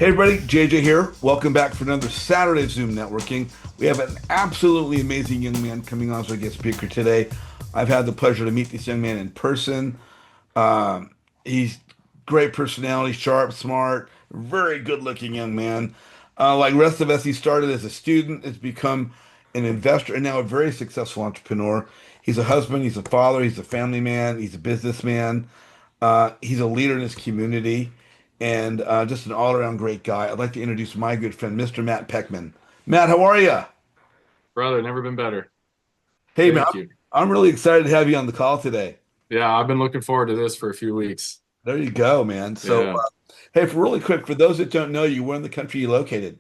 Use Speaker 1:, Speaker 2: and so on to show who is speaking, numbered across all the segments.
Speaker 1: Hey everybody, JJ here. Welcome back for another Saturday of Zoom Networking. We have an absolutely amazing young man coming on as our guest speaker today. I've had the pleasure to meet this young man in person. He's great personality, sharp, smart, very good-looking young man. Like the rest of us, he started as a student, has become an investor, and now a very successful entrepreneur. He's a husband, he's a father, he's a family man, he's a businessman. He's a leader in his community and just an all-around great guy. I'd like to introduce my good friend, Mr. Matt Poechman. Matt, how are you?
Speaker 2: Brother, never been better.
Speaker 1: Hey, man,
Speaker 2: Thank you.
Speaker 1: I'm really excited to have you on the call today.
Speaker 2: Yeah, I've been looking forward to this for a few weeks.
Speaker 1: There you go, man. So,
Speaker 2: Yeah.
Speaker 1: hey, for really quick, for those that don't know you, where in the country are you located?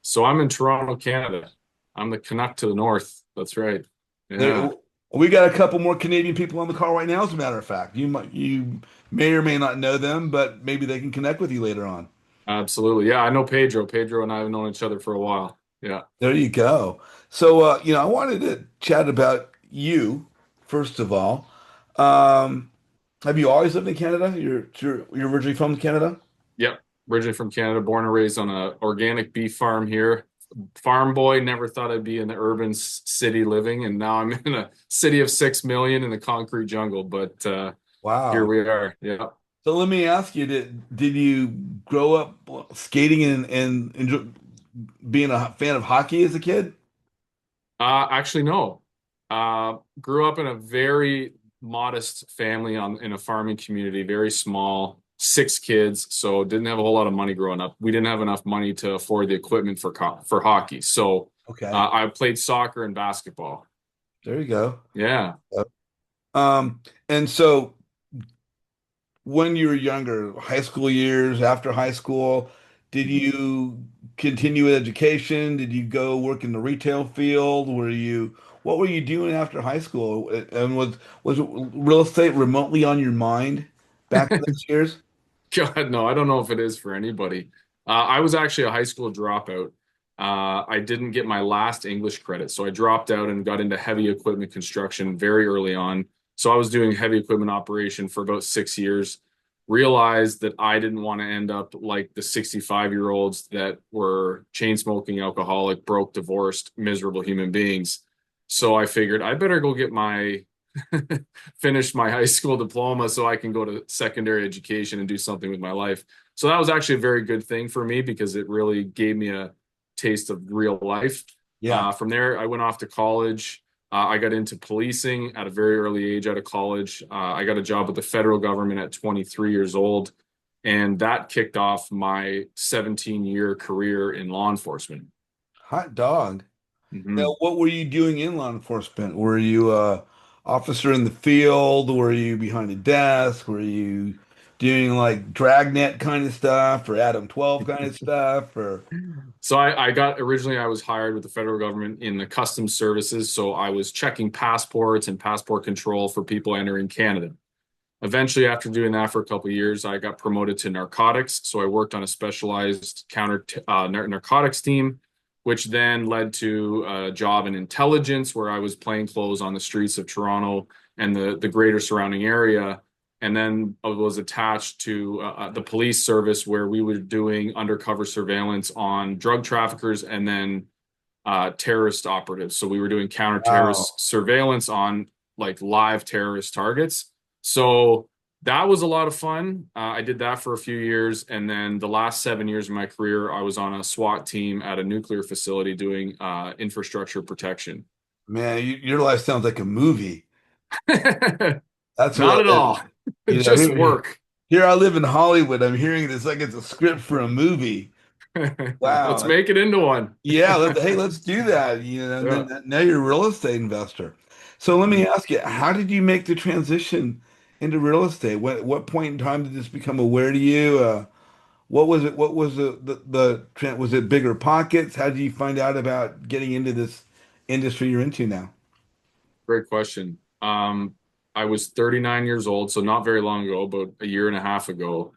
Speaker 2: So I'm in Toronto, Canada. I'm the Canuck to the north. That's right.
Speaker 1: There,
Speaker 2: Yeah,
Speaker 1: we got a couple more Canadian people on the call right now, as a matter of fact. You may or may not know them, but maybe they can connect with you later on.
Speaker 2: absolutely. Yeah, I know Pedro. Pedro and I have known each other for a while. Yeah.
Speaker 1: There you go. So, I wanted to chat about you, first of all. Um, have you always lived in Canada? You're originally from Canada?
Speaker 2: Yep. Originally from Canada, born and raised on a organic beef farm here. Farm boy, never thought I'd be in the urban city living, and now I'm in a city of 6 million in the concrete jungle. But here
Speaker 1: Wow.
Speaker 2: we are. Yeah.
Speaker 1: So let me ask you, did you grow up skating and being a fan of hockey as a kid?
Speaker 2: Actually, no. Grew up in a very modest family in a farming community, very small, 6 kids, so didn't have a whole lot of money growing up. We didn't have enough money to afford the equipment for hockey. So
Speaker 1: Okay,
Speaker 2: I played soccer and basketball.
Speaker 1: there you go.
Speaker 2: Yeah.
Speaker 1: Yep. And so when you were younger, high school years, after high school, did you continue with education? Did you go work in the retail field? What were you doing after high school? And was real estate remotely on your mind back in those years?
Speaker 2: God, no, I don't know if it is for anybody. I was actually a high school dropout. I didn't get my last English credit, so I dropped out and got into heavy equipment construction very early on. So I was doing heavy equipment operation for about 6 years. Realized that I didn't want to end up like the 65-year-olds that were chain smoking, alcoholic, broke, divorced, miserable human beings. So I figured I better go get my finish my high school diploma so I can go to secondary education and do something with my life. So that was actually a very good thing for me because it really gave me a taste of real life.
Speaker 1: Yeah.
Speaker 2: From there, I went off to college. I got into policing at a very early age out of college. I got a job with the federal government at 23 years old, and that kicked off my 17-year career in law enforcement.
Speaker 1: Hot dog.
Speaker 2: Mhm.
Speaker 1: Now, what were you doing in law enforcement? Were you a officer in the field? Were you behind a desk? Were you doing like dragnet kind of stuff or Adam 12 kind of stuff? Or
Speaker 2: So I got originally I was hired with the federal government in the customs services. So I was checking passports and passport control for people entering Canada. Eventually, after doing that for a couple of years, I got promoted to narcotics. So I worked on a specialized narcotics team, which then led to a job in intelligence where I was plainclothes on the streets of Toronto and the greater surrounding area. And then I was attached to the police service where we were doing undercover surveillance on drug traffickers and then terrorist operatives. So we were doing
Speaker 1: wow.
Speaker 2: counter-terrorist surveillance on like live terrorist targets. So that was a lot of fun. I did that for a few years, and then the last 7 years of my career, I was on a SWAT team at a nuclear facility doing infrastructure protection.
Speaker 1: Man, your life sounds like a movie. That's
Speaker 2: Not
Speaker 1: what
Speaker 2: at all. Just work.
Speaker 1: here I live in Hollywood. I'm hearing this like it's a script for a movie.
Speaker 2: Let's
Speaker 1: Wow.
Speaker 2: make it into one.
Speaker 1: Yeah, hey, let's do that. And
Speaker 2: Yeah,
Speaker 1: then now you're a real estate investor. So let me ask you, how did you make the transition into real estate? What point in time did this become aware to you? What was it? What was was it bigger pockets? How did you find out about getting into this industry you're into now?
Speaker 2: great question. I was 39 years old, so not very long ago, about a year and a half ago.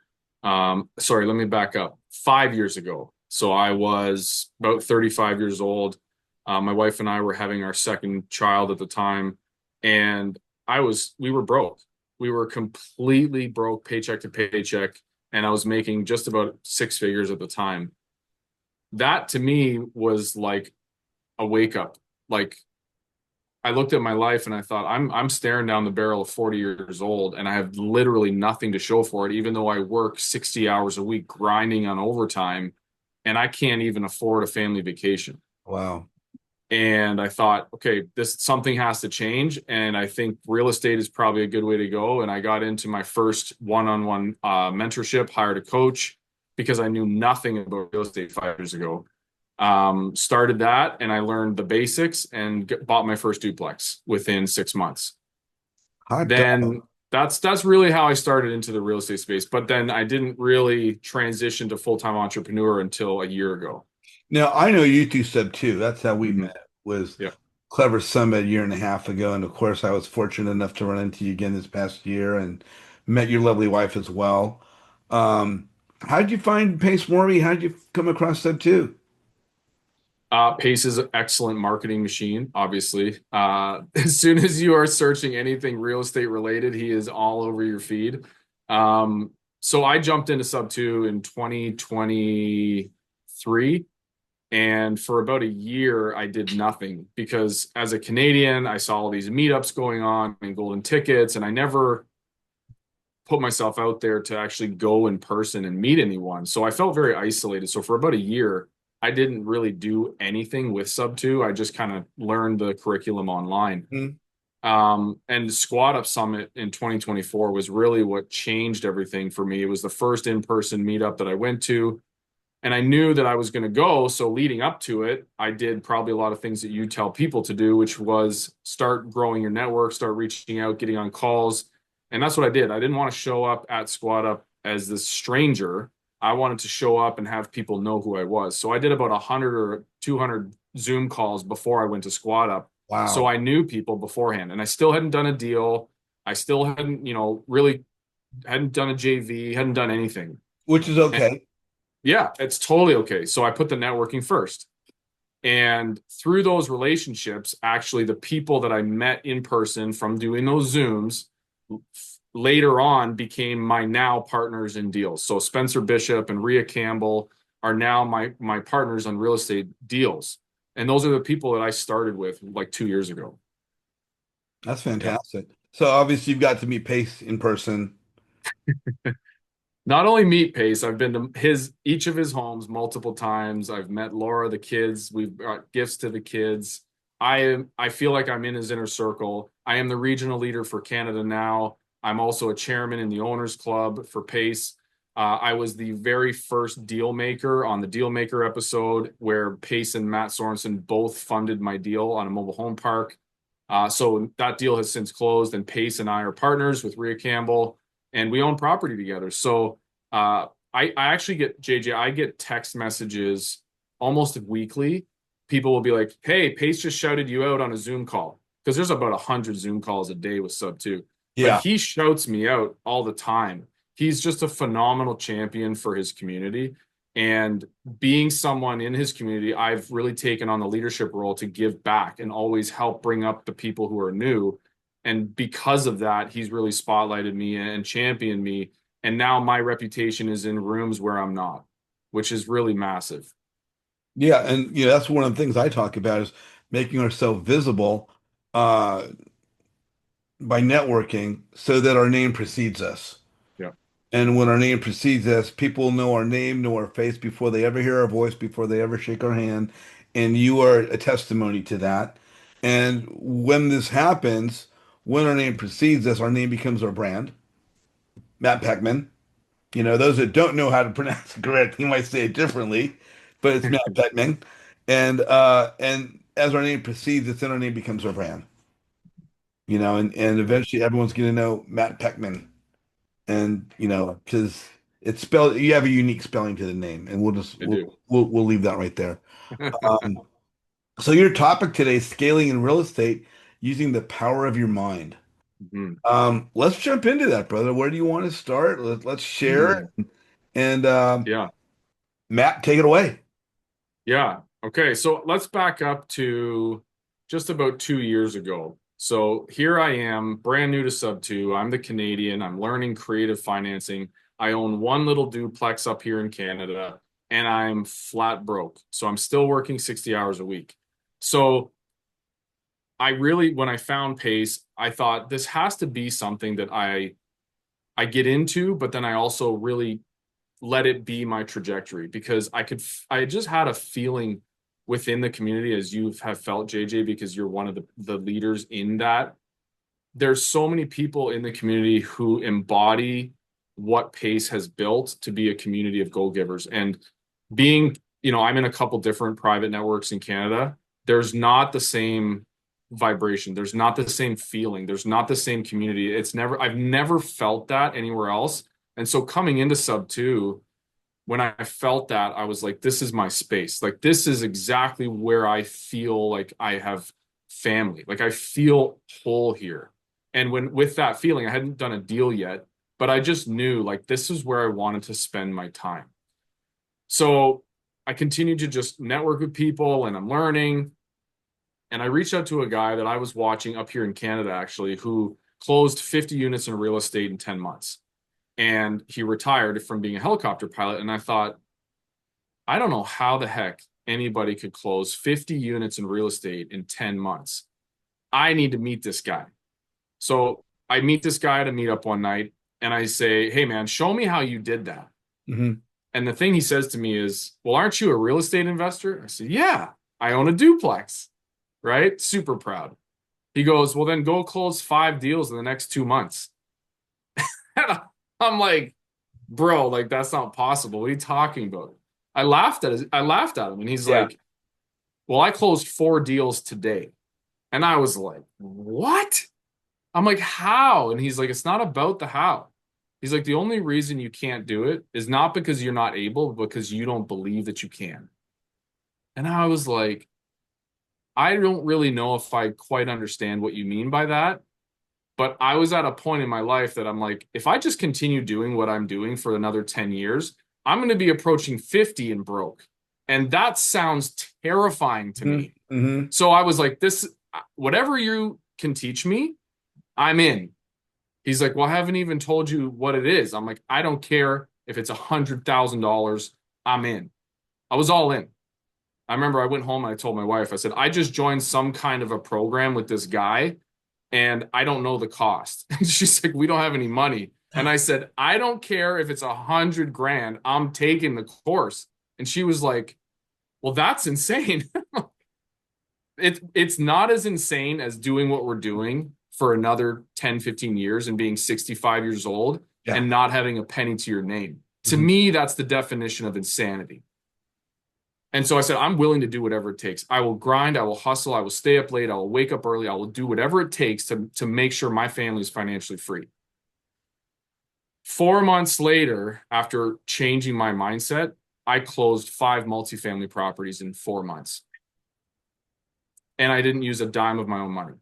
Speaker 2: Sorry, let me back up. 5 years ago. So I was about 35 years old. My wife and I were having our second child at the time, and we were broke. We were completely broke, paycheck to paycheck. and I was making just about six figures at the time. That to me was like a wake up. Like I looked at my life and I thought, I'm staring down the barrel of 40 years old and I have literally nothing to show for it, even though I work 60 hours a week grinding on overtime and I can't even afford a family vacation.
Speaker 1: Wow.
Speaker 2: And I thought, okay, this something has to change. And I think real estate is probably a good way to go. And I got into my first one-on-one mentorship, hired a coach because I knew nothing about real estate 5 years ago. Started that and I learned the basics and bought my first duplex within 6 months.
Speaker 1: Hot dog.
Speaker 2: Then that's really how I started into the real estate space. But then I didn't really transition to full-time entrepreneur until a year ago.
Speaker 1: Now I know you two sub too. That's how we
Speaker 2: Mhm.
Speaker 1: met. Was
Speaker 2: Yeah.
Speaker 1: Clever Summit a year and a half ago, and of course I was fortunate enough to run into you again this past year and met your lovely wife as well. How did you find Pace Morby? How did you come across sub two?
Speaker 2: Pace is an excellent marketing machine, obviously. As soon as you are searching anything real estate related, he is all over your feed. So I jumped into Sub 2 in 2023. And for about a year, I did nothing because as a Canadian, I saw all these meetups going on and golden tickets, and I never put myself out there to actually go in person and meet anyone. So I felt very isolated. So for about a year, I didn't really do anything with Sub 2. I just kind of learned the curriculum online.
Speaker 1: Hmm.
Speaker 2: And Squad Up Summit in 2024 was really what changed everything for me. It was the first in-person meetup that I went to, and I knew that I was going to go. So leading up to it, I did probably a lot of things that you tell people to do, which was start growing your network, start reaching out, getting on calls. And that's what I did. I didn't want to show up at Squad Up as this stranger. I wanted to show up and have people know who I was. So I did about 100 or 200 Zoom calls before I went to Squad Up. So
Speaker 1: Wow.
Speaker 2: I knew people beforehand, and I still hadn't done a deal. I still hadn't, really hadn't done a JV, hadn't done anything.
Speaker 1: Which is
Speaker 2: And
Speaker 1: okay.
Speaker 2: yeah, it's totally okay. So I put the networking first. And through those relationships, actually, the people that I met in person from doing those Zooms later on became my now partners in deals. So Spencer Bishop and Rhea Campbell are now my partners on real estate deals. And those are the people that I started with like 2 years ago.
Speaker 1: That's
Speaker 2: Yeah.
Speaker 1: fantastic. So obviously you've got to meet Pace in person.
Speaker 2: Not only meet Pace, I've been to each of his homes multiple times. I've met Laura, the kids. We've brought gifts to the kids. I feel like I'm in his inner circle. I am the regional leader for Canada now. I'm also a chairman in the owners club for Pace. I was the very first deal maker on the deal maker episode where Pace and Matt Sorensen both funded my deal on a mobile home park. So that deal has since closed, and Pace and I are partners with Rhea Campbell, and we own property together. So I actually get JJ, I get text messages almost weekly. People will be like, "Hey, Pace just shouted you out on a Zoom call," because there's about 100 Zoom calls a day with Sub 2. But
Speaker 1: Yeah.
Speaker 2: he shouts me out all the time. He's just a phenomenal champion for his community. And being someone in his community, I've really taken on the leadership role to give back and always help bring up the people who are new. And because of that, he's really spotlighted me and championed me. And now my reputation is in rooms where I'm not, which is really massive.
Speaker 1: Yeah, and that's one of the things I talk about is making ourselves visible uh by networking so that our name precedes us.
Speaker 2: Yeah,
Speaker 1: And when our name precedes us, people know our name, know our face before they ever hear our voice, before they ever shake our hand. And you are a testimony to that. And when this happens, when our name precedes us, our name becomes our brand. Matt Poechman. Those that don't know how to pronounce it correctly might say it differently, but it's Matt Poechman. And as our name precedes us, then our name becomes our brand. And eventually everyone's gonna know Matt Poechman. And because it's spelled, you have a unique spelling to the name, and we'll just
Speaker 2: I
Speaker 1: we'll
Speaker 2: do.
Speaker 1: we'll, we'll leave that right there. Um, so your topic today is scaling in real estate using the power of your mind.
Speaker 2: Mhm.
Speaker 1: Let's jump into that, brother. Where do you want to start? Let's share.
Speaker 2: Mhm.
Speaker 1: And
Speaker 2: Yeah.
Speaker 1: Matt, take it away.
Speaker 2: Yeah. Okay. So let's back up to just about 2 years ago. So here I am, brand new to Sub 2. I'm the Canadian. I'm learning creative financing. I own one little duplex up here in Canada, and I'm flat broke. So I'm still working 60 hours a week. So I really, when I found Pace, I thought this has to be something that I get into, but then I also really let it be my trajectory, because I just had a feeling within the community, as you have felt, JJ, because you're one of the leaders in that. There's so many people in the community who embody what Pace has built to be a community of go-givers. And being, I'm in a couple different private networks in Canada. There's not the same vibration. There's not the same feeling. There's not the same community. I've never felt that anywhere else. And so coming into Sub 2, when I felt that, I was like, this is my space. Like, this is exactly where I feel like I have family. Like, I feel whole here. And with that feeling, I hadn't done a deal yet, but I just knew, like, this is where I wanted to spend my time. So I continued to just network with people, and I'm learning. And I reached out to a guy that I was watching up here in Canada, actually, who closed 50 units in real estate in 10 months. And he retired from being a helicopter pilot. And I thought, I don't know how the heck anybody could close 50 units in real estate in 10 months. I need to meet this guy. So I meet this guy at a meetup one night, and I say, hey, man, show me how you did that.
Speaker 1: Mm-hmm.
Speaker 2: And the thing he says to me is, well, aren't you a real estate investor? I said, yeah, I own a duplex, right? Super proud. He goes, well, then go close 5 deals in the next 2 months. And I'm like, bro, like, that's not possible. What are you talking about? I laughed at him, and he's like, well, I closed 4 deals today. And I was like, what? I'm like, how? And he's like, it's not about the how. He's like, the only reason you can't do it is not because you're not able, but because you don't believe that you can. And I was like, I don't really know if I quite understand what you mean by that. But I was at a point in my life that I'm like, if I just continue doing what I'm doing for another 10 years, I'm going to be approaching 50 and broke. And that sounds terrifying to me.
Speaker 1: Mm-hmm.
Speaker 2: So I was like, whatever you can teach me, I'm in. He's like, well, I haven't even told you what it is. I'm like, I don't care if it's $100,000. I'm in. I was all in. I remember I went home and I told my wife, I said, I just joined some kind of a program with this guy, and I don't know the cost. And she's like, we don't have any money. And I said, I don't care if it's $100,000. I'm taking the course. And she was like, well, that's insane. It's not as insane as doing what we're doing for another 10, 15 years and being 65 years old and not having a penny to your name. To me, that's the definition of insanity. And so I said, I'm willing to do whatever it takes. I will grind, I will hustle, I will stay up late, I will wake up early, I will do whatever it takes to make sure my family is financially free. 4 months later, after changing my mindset, I closed 5 multifamily properties in 4 months. And I didn't use a dime of my own money.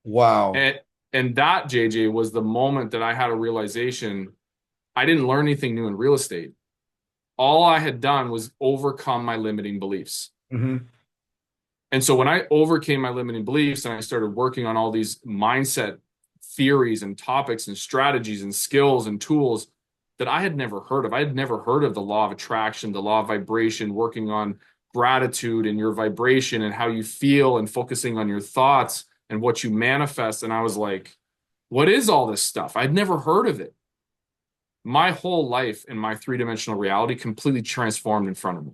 Speaker 1: Wow.
Speaker 2: And that, JJ, was the moment that I had a realization. I didn't learn anything new in real estate. All I had done was overcome my limiting beliefs.
Speaker 1: Mm-hmm.
Speaker 2: And so when I overcame my limiting beliefs and I started working on all these mindset theories and topics and strategies and skills and tools that I had never heard of. I had never heard of the law of attraction, the law of vibration, working on gratitude and your vibration and how you feel and focusing on your thoughts and what you manifest. And I was like, what is all this stuff? I'd never heard of it. My whole life and my 3-dimensional reality completely transformed in front of me.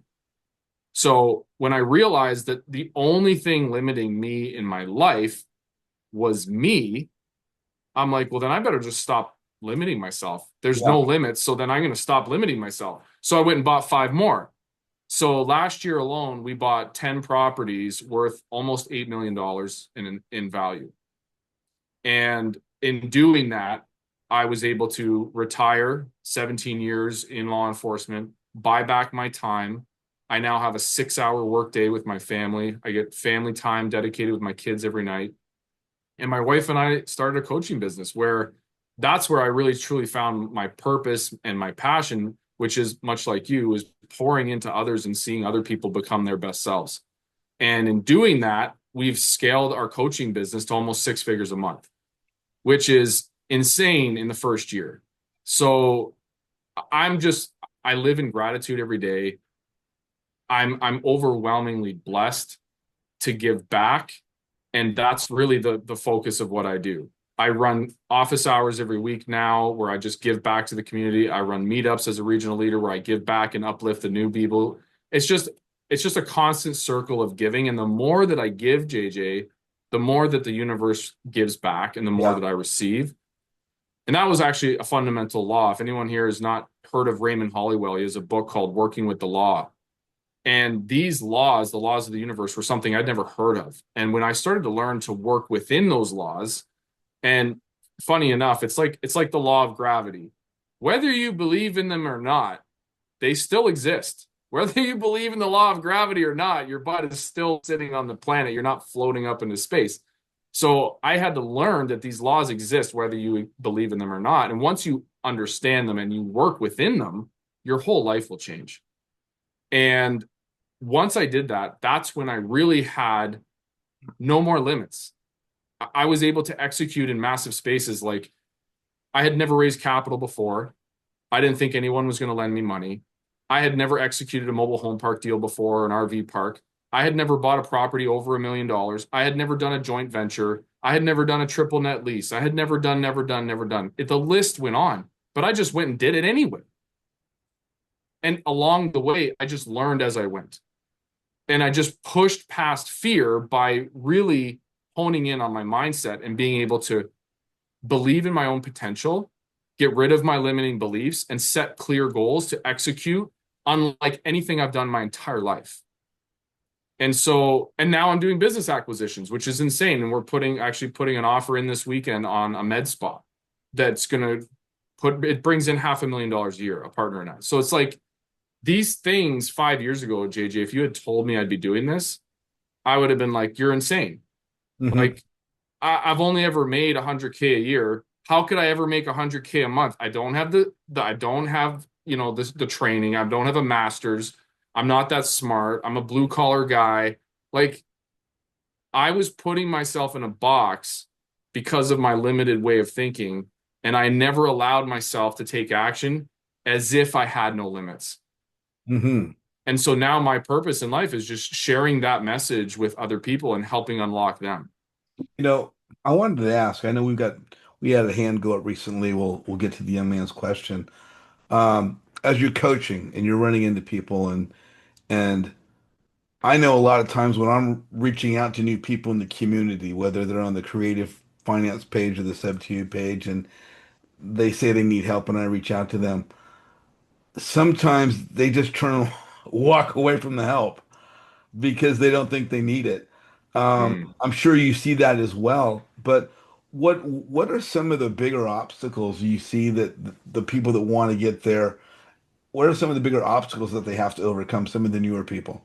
Speaker 2: So when I realized that the only thing limiting me in my life was me, I'm like, well, then I better just stop limiting myself. There's no limits. So then I'm going to stop limiting myself. So I went and bought 5 more. So last year alone, we bought 10 properties worth almost $8 million in value. And in doing that, I was able to retire 17 years in law enforcement, buy back my time. I now have a 6-hour workday with my family. I get family time dedicated with my kids every night. And my wife and I started a coaching business where that's where I really truly found my purpose and my passion, which is much like you, is pouring into others and seeing other people become their best selves. And in doing that, we've scaled our coaching business to almost 6 figures a month, which is insane in the first year. So I'm just, I live in gratitude every day. I'm overwhelmingly blessed to give back. And that's really the focus of what I do. I run office hours every week now where I just give back to the community. I run meetups as a regional leader where I give back and uplift the new people. It's just it's just a constant circle of giving. And the more that I give, JJ, the more that the universe gives back and the more
Speaker 1: Yeah.
Speaker 2: that I receive. And that was actually a fundamental law. If anyone here has not heard of Raymond Hollywell, he has a book called Working with the Law. And these laws, the laws of the universe, were something I'd never heard of. And when I started to learn to work within those laws, and funny enough, it's like the law of gravity. Whether you believe in them or not, they still exist. Whether you believe in the law of gravity or not, your butt is still sitting on the planet. You're not floating up into space. So I had to learn that these laws exist, whether you believe in them or not. And once you understand them and you work within them, your whole life will change. And once I did that, that's when I really had no more limits. I was able to execute in massive spaces. Like, I had never raised capital before. I didn't think anyone was going to lend me money. I had never executed a mobile home park deal before, an RV park. I had never bought a property over $1 million. I had never done a joint venture. I had never done a triple net lease. I had never done. The list went on, but I just went and did it anyway. And along the way, I just learned as I went. And I just pushed past fear by really honing in on my mindset and being able to believe in my own potential, get rid of my limiting beliefs, and set clear goals to execute unlike anything I've done my entire life. And now I'm doing business acquisitions, which is insane. And we're putting an offer in this weekend on a med spa that's going to it brings in $500,000 a year, a partner and I. So it's like these things 5 years ago, JJ, if you had told me I'd be doing this, I would have been like, you're insane.
Speaker 1: Hmm.
Speaker 2: Like, I've only ever made 100K a year. How could I ever make 100K a month? I don't have I don't have, the training. I don't have a master's. I'm not that smart. I'm a blue collar guy. Like, I was putting myself in a box because of my limited way of thinking, and I never allowed myself to take action as if I had no limits.
Speaker 1: Hmm.
Speaker 2: And so now my purpose in life is just sharing that message with other people and helping unlock them.
Speaker 1: You know, I wanted to ask, I know we had a hand go up recently. We'll get to the young man's question. As you're coaching and you're running into people and I know a lot of times when I'm reaching out to new people in the community, whether they're on the creative finance page or the Sub2 page, and they say they need help and I reach out to them, sometimes they just walk away from the help because they don't think they need it.
Speaker 2: Mm.
Speaker 1: I'm sure you see that as well, but what are some of the bigger obstacles you see that the people that want to get there, what are some of the bigger obstacles that they have to overcome, some of the newer people?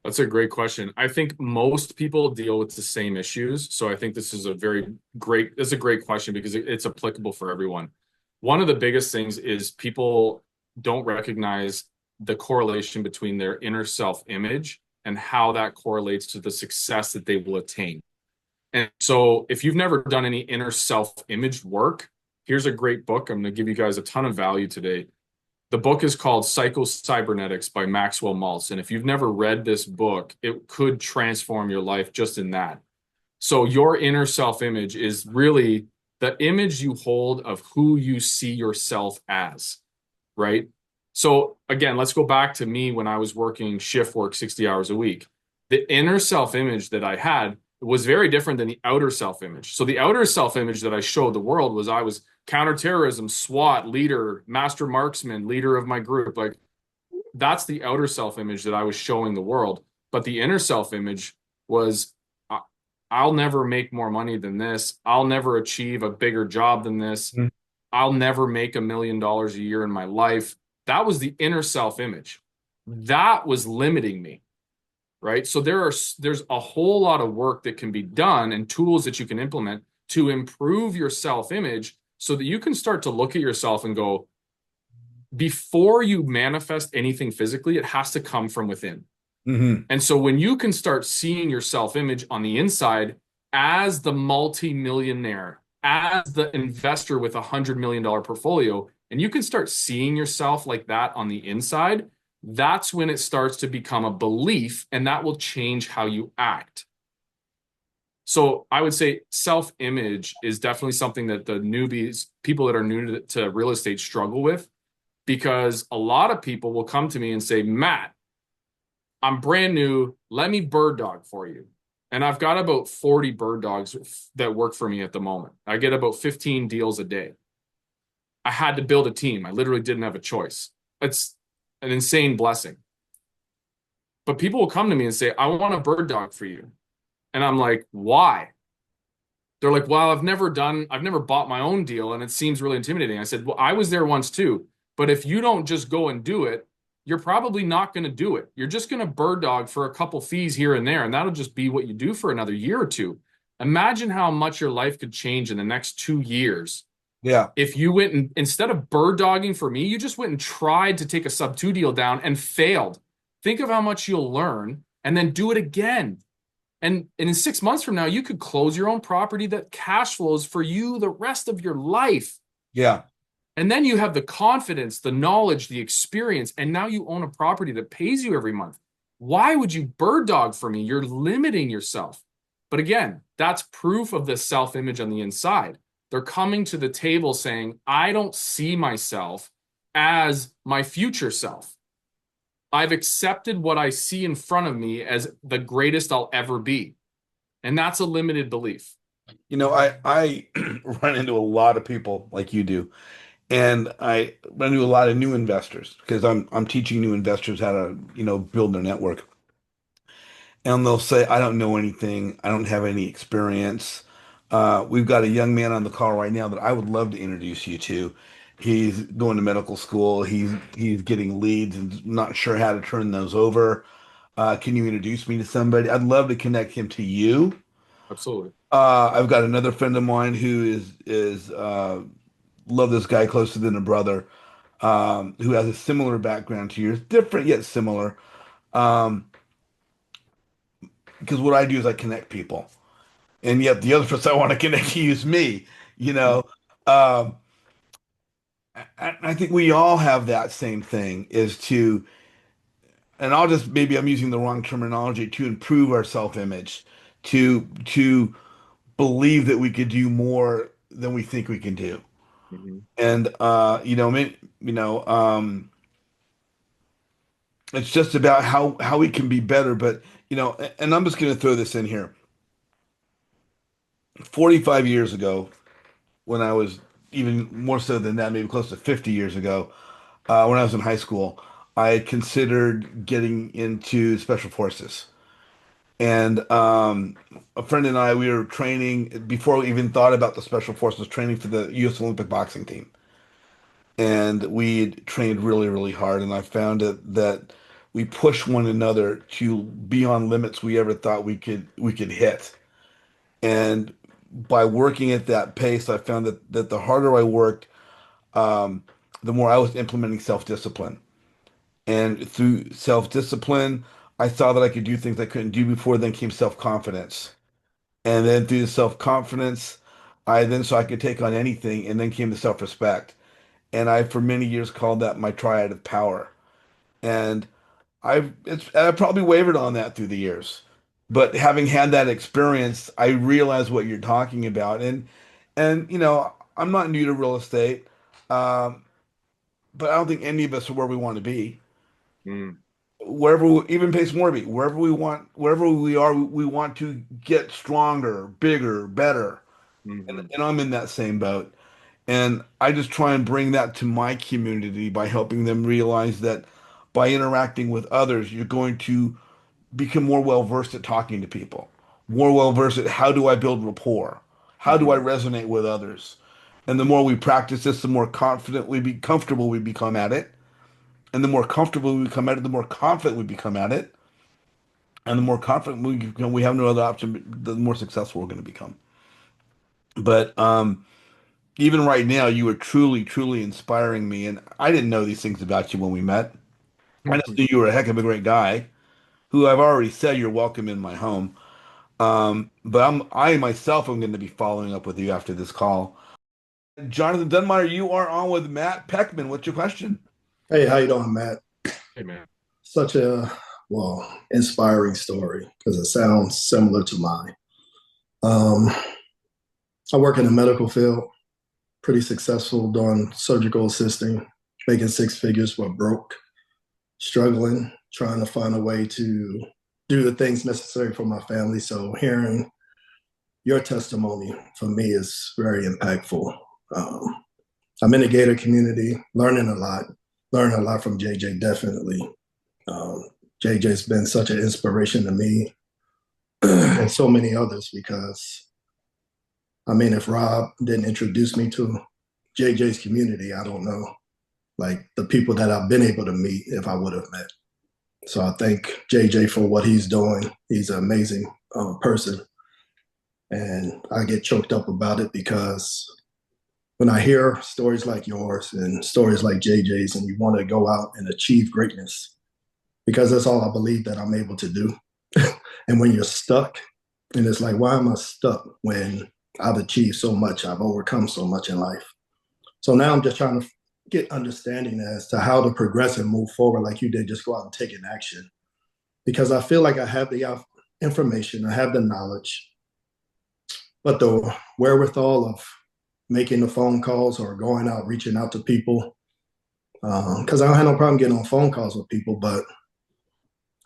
Speaker 2: That's a great question. I think most people deal with the same issues. So I think this is a great question because it's applicable for everyone. One of the biggest things is people don't recognize the correlation between their inner self-image and how that correlates to the success that they will attain. And so if you've never done any inner self-image work, here's a great book. I'm going to give you guys a ton of value today. The book is called Psycho-Cybernetics by Maxwell Maltz. And if you've never read this book, it could transform your life just in that. So your inner self-image is really the image you hold of who you see yourself as, right? So again, let's go back to me when I was working shift work 60 hours a week. The inner self-image that I had was very different than the outer self-image. So the outer self-image that I showed the world was I was counterterrorism, SWAT leader, master marksman, leader of my group. Like, that's the outer self-image that I was showing the world. But the inner self-image was I'll never make more money than this. I'll never achieve a bigger job than this.
Speaker 1: Mhm.
Speaker 2: I'll never make $1 million a year in my life. That was the inner self-image. That was limiting me, right? So there's a whole lot of work that can be done and tools that you can implement to improve your self-image so that you can start to look at yourself and go, before you manifest anything physically, it has to come from within.
Speaker 1: Hmm.
Speaker 2: And so when you can start seeing your self-image on the inside as the multi-millionaire, as the investor with $100 million portfolio, and you can start seeing yourself like that on the inside, that's when it starts to become a belief, and that will change how you act. So I would say self-image is definitely something that the newbies, people that are new to real estate, struggle with, because a lot of people will come to me and say, Matt, I'm brand new. Let me bird dog for you. And I've got about 40 bird dogs that work for me at the moment. I get about 15 deals a day. I had to build a team. I literally didn't have a choice. It's an insane blessing. But people will come to me and say, I want a bird dog for you. And I'm like, why? They're like, well, I've never bought my own deal and it seems really intimidating. I said, well, I was there once too. But if you don't just go and do it, you're probably not going to do it. You're just going to bird dog for a couple fees here and there, and that'll just be what you do for another year or two. Imagine how much your life could change in the next 2 years
Speaker 1: Yeah.
Speaker 2: if you went and instead of bird dogging for me, you just went and tried to take a sub two deal down and failed. Think of how much you'll learn and then do it again. And in 6 months from now, you could close your own property that cash flows for you the rest of your life.
Speaker 1: Yeah.
Speaker 2: And then you have the confidence, the knowledge, the experience, and now you own a property that pays you every month. Why would you bird dog for me? You're limiting yourself. But again, that's proof of the self-image on the inside. They're coming to the table saying, I don't see myself as my future self. I've accepted what I see in front of me as the greatest I'll ever be. And that's a limited belief.
Speaker 1: I run into a lot of people like you do, and I run into a lot of new investors because I'm teaching new investors how to, build their network. And they'll say, I don't know anything. I don't have any experience. We've got a young man on the call right now that I would love to introduce you to. He's going to medical school. He's getting leads and not sure how to turn those over. Can you introduce me to somebody? I'd love to connect him to you.
Speaker 2: Absolutely.
Speaker 1: I've got another friend of mine who is love this guy closer than a brother, who has a similar background to yours, different yet similar. Um, because what I do is I connect people, and yet the other person I want to connect to is me. You know, um, I think we all have that same thing is to, and I'll just maybe I'm using the wrong terminology to improve our self-image, to believe that we could do more than we think we can do.
Speaker 2: Mhm.
Speaker 1: And you know, it's just about how we can be better. But and I'm just going to throw this in here. 45 years ago, when I was even more so than that, maybe close to 50 years ago, when I was in high school, I had considered getting into special forces. And a friend and I, we were training before we even thought about the special forces, training for the U.S. Olympic boxing team. And we trained really, really hard. And I found that we pushed one another to beyond limits we ever thought we could hit. And by working at that pace, I found that the harder I worked, um, the more I was implementing self-discipline. And through self-discipline, I saw that I could do things I couldn't do before. Then came self-confidence. And then through the self-confidence, I then saw I could take on anything. And then came the self-respect. And I, for many years, called that my triad of power. And I've probably wavered on that through the years. But having had that experience, I realize what you're talking about. And I'm not new to real estate, um, but I don't think any of us are where we want to be.
Speaker 2: Mm.
Speaker 1: Even Pace Morby, wherever we are, we want to get stronger, bigger, better. And,
Speaker 2: Mhm.
Speaker 1: and I'm in that same boat. And I just try and bring that to my community by helping them realize that by interacting with others, you're going to become more well versed at talking to people, more well versed at how do I build rapport? How do I
Speaker 2: Mhm.
Speaker 1: resonate with others? And the more we practice this, the more confident comfortable we become at it. And the more comfortable we become at it, the more confident we become at it. And the more confident we become, we have no other option, the more successful we're going to become. But even right now, you are truly, truly inspiring me. And I didn't know these things about you when we met. I just knew you were a heck of a great guy who I've already said you're welcome in my home. But I myself am going to be following up with you after this call. Jonathan Dunmeyer, you are on with Matt Poechman. What's your question?
Speaker 3: Hey, how you doing, Matt?
Speaker 2: Hey, man.
Speaker 3: Such a inspiring story because it sounds similar to mine. Um, I work in the medical field, pretty successful doing surgical assisting, making six figures, but broke, struggling, trying to find a way to do the things necessary for my family. So hearing your testimony for me is very impactful. Um, I'm in the Gator community, learning a lot from JJ, definitely. Um, JJ's been such an inspiration to me and so many others because, I mean, if Rob didn't introduce me to JJ's community, I don't know, like the people that I've been able to meet if I would have met. So I thank JJ for what he's doing. He's an amazing person. And I get choked up about it because when I hear stories like yours and stories like JJ's, and you want to go out and achieve greatness, because that's all I believe that I'm able to do. And when you're stuck, and it's like, why am I stuck when I've achieved so much? I've overcome so much in life. So now I'm just trying to get understanding as to how to progress and move forward, like you did, just go out and take an action. Because I feel like I have the information, I have the knowledge, but the wherewithal of making the phone calls or going out, reaching out to people, because I don't have no problem getting on phone calls with people, but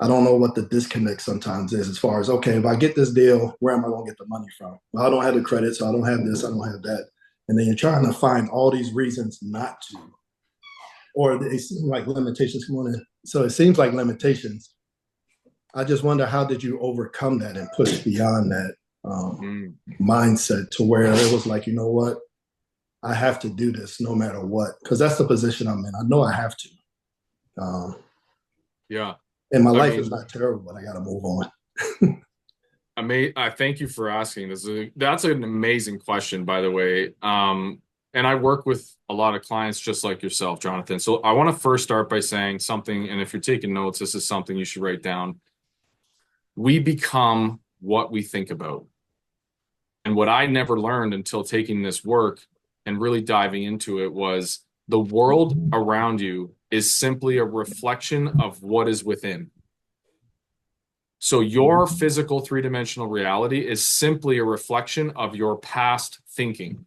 Speaker 3: I don't know what the disconnect sometimes is as far as, okay, if I get this deal, where am I going to get the money from? Well, I don't have the credit, so I don't have this, I don't have that. And then you're trying to find all these reasons not to, or they seem like limitations come on in. So it seems like limitations. I just wonder, how did you overcome that and push beyond that mindset to where it was like, you know what, I have to do this no matter what, because that's the position I'm in. I know I have to.
Speaker 2: Yeah.
Speaker 3: And my life is not terrible, but I got to move on.
Speaker 2: I thank you for asking this. That's an amazing question, by the way. And I work with a lot of clients just like yourself, Jonathan. So I want to first start by saying something, and if you're taking notes, this is something you should write down. We become what we think about. And what I never learned until taking this work and really diving into it was the world around you is simply a reflection of what is within. So your physical three-dimensional reality is simply a reflection of your past thinking.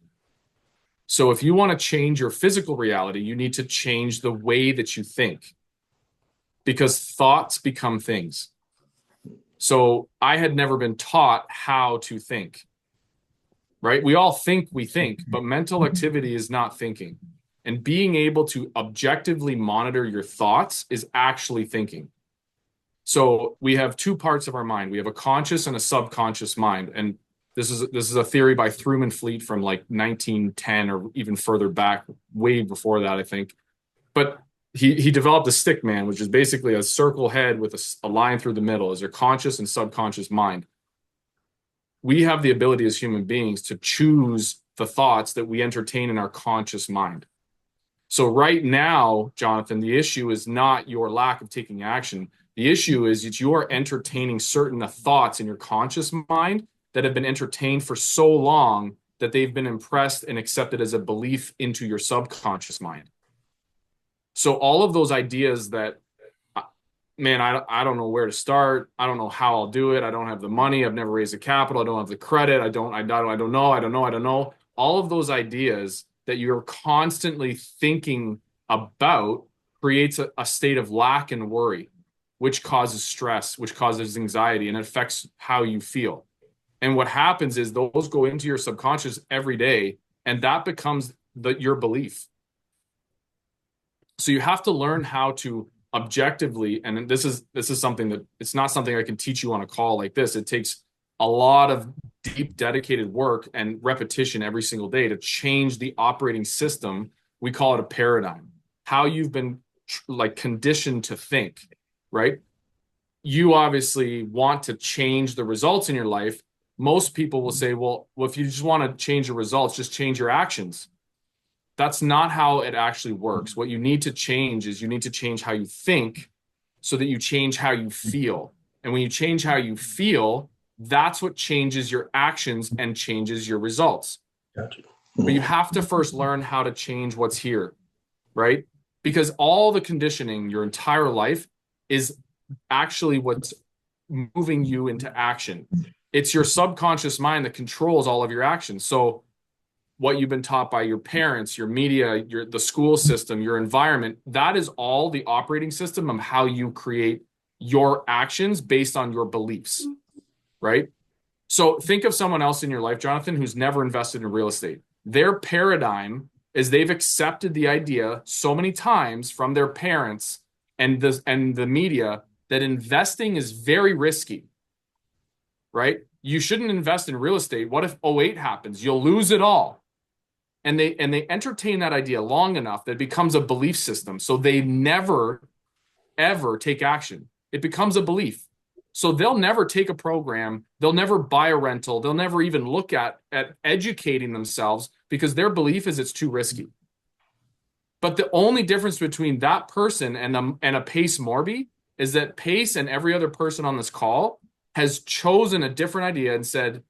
Speaker 2: So if you want to change your physical reality, you need to change the way that you think, because thoughts become things. So I had never been taught how to think, right? We all think we think, but mental activity is not thinking. And being able to objectively monitor your thoughts is actually thinking. So we have two parts of our mind. We have a conscious and a subconscious mind. And this is a theory by Truman Fleet from like 1910 or even further back, way before that, I think. But he developed a stick man, which is basically a circle head with a line through the middle, as your conscious and subconscious mind. We have the ability as human beings to choose the thoughts that we entertain in our conscious mind. So right now, Jonathan, the issue is not your lack of taking action. The issue is that you are entertaining certain thoughts in your conscious mind that have been entertained for so long that they've been impressed and accepted as a belief into your subconscious mind. So all of those ideas that, man, I don't know where to start. I don't know how I'll do it. I don't have the money. I've never raised the capital. I don't have the credit. I don't know. All of those ideas that you're constantly thinking about creates a state of lack and worry, which causes stress, which causes anxiety, and it affects how you feel. And what happens is those go into your subconscious every day, and that becomes your belief. So you have to learn how to objectively, and this is something that it's not something I can teach you on a call like this. It takes a lot of deep, dedicated work and repetition every single day to change the operating system. We call it a paradigm. How you've been like conditioned to think, right? You obviously want to change the results in your life. Most people will say, well, if you just want to change your results, just change your actions. That's not how it actually works. What you need to change is you need to change how you think so that you change how you feel. And when you change how you feel, that's what changes your actions and changes your results.
Speaker 3: Gotcha.
Speaker 2: But you have to first learn how to change what's here, right? Because all the conditioning your entire life is actually what's moving you into action. It's your subconscious mind that controls all of your actions. So what you've been taught by your parents, your media, the school system, your environment, that is all the operating system of how you create your actions based on your beliefs, right? So think of someone else in your life, Jonathan, who's never invested in real estate. Their paradigm is they've accepted the idea so many times from their parents and the media that investing is very risky, right? You shouldn't invest in real estate. What if '08 happens? You'll lose it all. And they entertain that idea long enough that it becomes a belief system. So they never, ever take action. It becomes a belief. So they'll never take a program. They'll never buy a rental. They'll never even look at educating themselves because their belief is it's too risky. But the only difference between that person and a Pace Morby is that Pace and every other person on this call has chosen a different idea and said,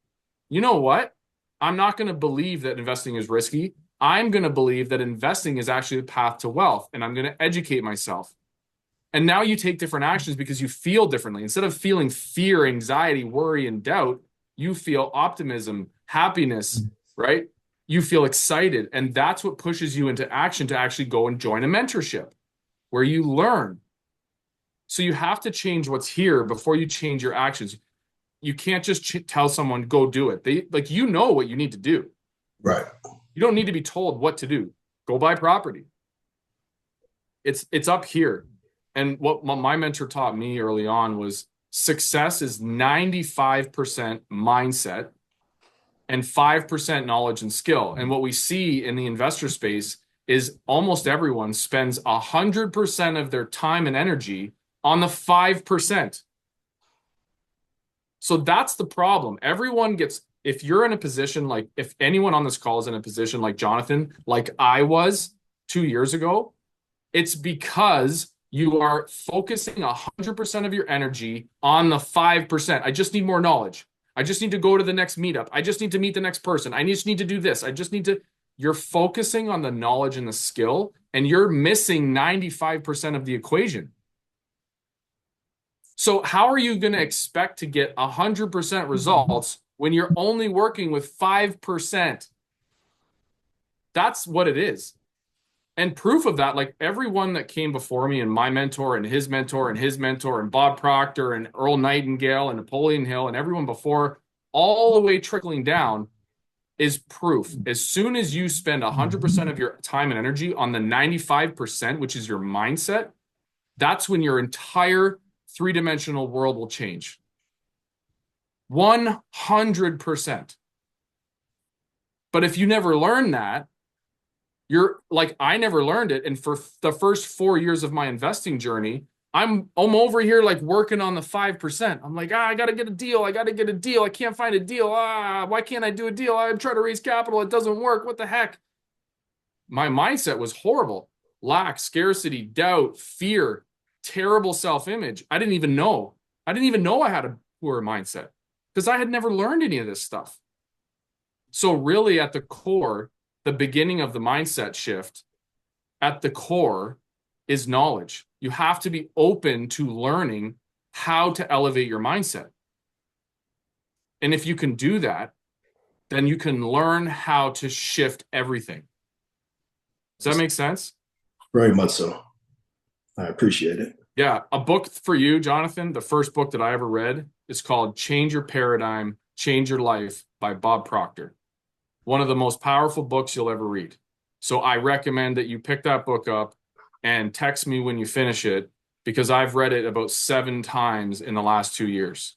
Speaker 2: you know what? I'm not going to believe that investing is risky. I'm going to believe that investing is actually the path to wealth, and I'm going to educate myself. And now you take different actions because you feel differently. Instead of feeling fear, anxiety, worry, and doubt, you feel optimism, happiness, right? You feel excited. And that's what pushes you into action to actually go and join a mentorship where you learn. So you have to change what's here before you change your actions. You can't just tell someone, go do it. You know what you need to do.
Speaker 3: Right.
Speaker 2: You don't need to be told what to do. Go buy property. It's up here. And what my mentor taught me early on was success is 95% mindset and 5% knowledge and skill. And what we see in the investor space is almost everyone spends 100% of their time and energy on the 5%. So that's the problem. Everyone gets, if you're in a position, like if anyone on this call is in a position like Jonathan, like I was 2 years ago, it's because you are focusing 100% of your energy on the 5%. I just need more knowledge. I just need to go to the next meetup. I just need to meet the next person. I just need to do this. You're focusing on the knowledge and the skill, and you're missing 95% of the equation. So how are you going to expect to get 100% results when you're only working with 5%? That's what it is. And proof of that, like everyone that came before me and my mentor and his mentor and his mentor and Bob Proctor and Earl Nightingale and Napoleon Hill and everyone before, all the way trickling down is proof. As soon as you spend 100% of your time and energy on the 95%, which is your mindset, that's when your entire three-dimensional world will change. 100%. But if you never learn that, you're like, I never learned it. And for the first 4 years of my investing journey, I'm over here like working on the 5%. I'm like, I got to get a deal. I got to get a deal. I can't find a deal. Why can't I do a deal? I'm trying to raise capital. It doesn't work. What the heck? My mindset was horrible. Lack, scarcity, doubt, fear, terrible self-image. I didn't even know I had a poor mindset because I had never learned any of this stuff. So really at the core, the beginning of the mindset shift at the core is knowledge. You have to be open to learning how to elevate your mindset. And if you can do that, then you can learn how to shift everything. Does that make sense?
Speaker 3: Very much so. I appreciate it.
Speaker 2: Yeah. A book for you, Jonathan, the first book that I ever read is called Change Your Paradigm, Change Your Life by Bob Proctor. One of the most powerful books you'll ever read. So I recommend that you pick that book up and text me when you finish it, because I've read it about 7 times in the last 2 years.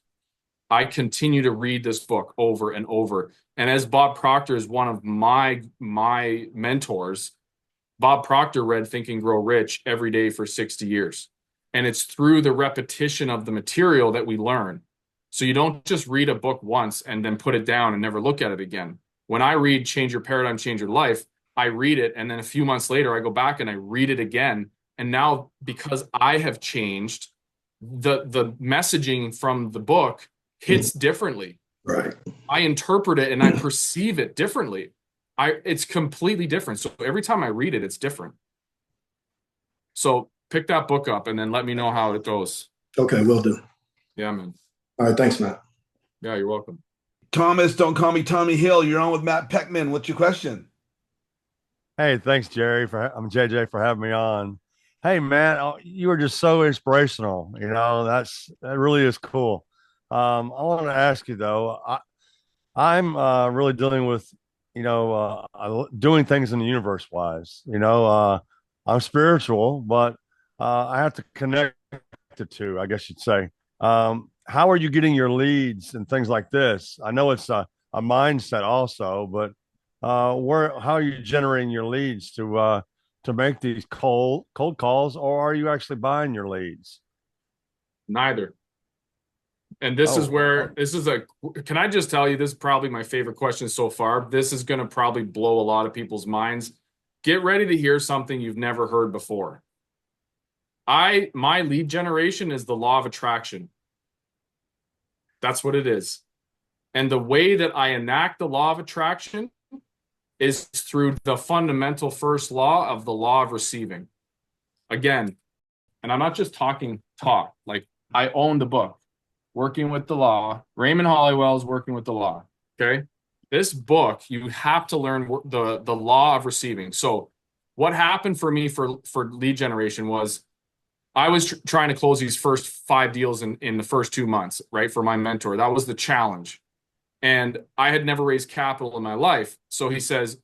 Speaker 2: I continue to read this book over and over. And as Bob Proctor is one of my mentors, Bob Proctor read Think and Grow Rich every day for 60 years. And it's through the repetition of the material that we learn. So you don't just read a book once and then put it down and never look at it again. When I read Change Your Paradigm, Change Your Life, I read it, and then a few months later, I go back and I read it again. And now, because I have changed, the messaging from the book hits differently.
Speaker 3: Right.
Speaker 2: I interpret it and I perceive it differently. It's completely different. So every time I read it, it's different. So pick that book up and then let me know how it goes.
Speaker 3: Okay, will do.
Speaker 2: Yeah, man.
Speaker 3: All right, thanks, Matt.
Speaker 2: Yeah, you're welcome.
Speaker 1: Thomas, don't call me Tommy Hill. You're on with Matt Poechman. What's your question?
Speaker 4: Hey, thanks, Jerry. I'm JJ for having me on. Hey, man, you were just so inspirational. That really is cool. I want to ask you though. I'm really dealing with, doing things in the universe wise. I'm spiritual, but I have to connect the two, I guess you'd say. How are you getting your leads and things like this? I know it's a mindset also, but how are you generating your leads to make these cold calls, or are you actually buying your leads?
Speaker 2: Neither. And this is
Speaker 4: Oh,
Speaker 2: where can I just tell you, this is probably my favorite question so far. This is going to probably blow a lot of people's minds. Get ready to hear something you've never heard before. My lead generation is the law of attraction. That's what it is. And the way that I enact the law of attraction is through the fundamental first law of the law of receiving. Again, and I'm not just talking talk, like I own the book, Working with the Law. Raymond Hollywell's Working with the Law. Okay. This book, you have to learn the law of receiving. So what happened for me for lead generation was I was trying to close these first 5 deals in the first 2 months, right? For my mentor. That was the challenge. And I had never raised capital in my life. So he says,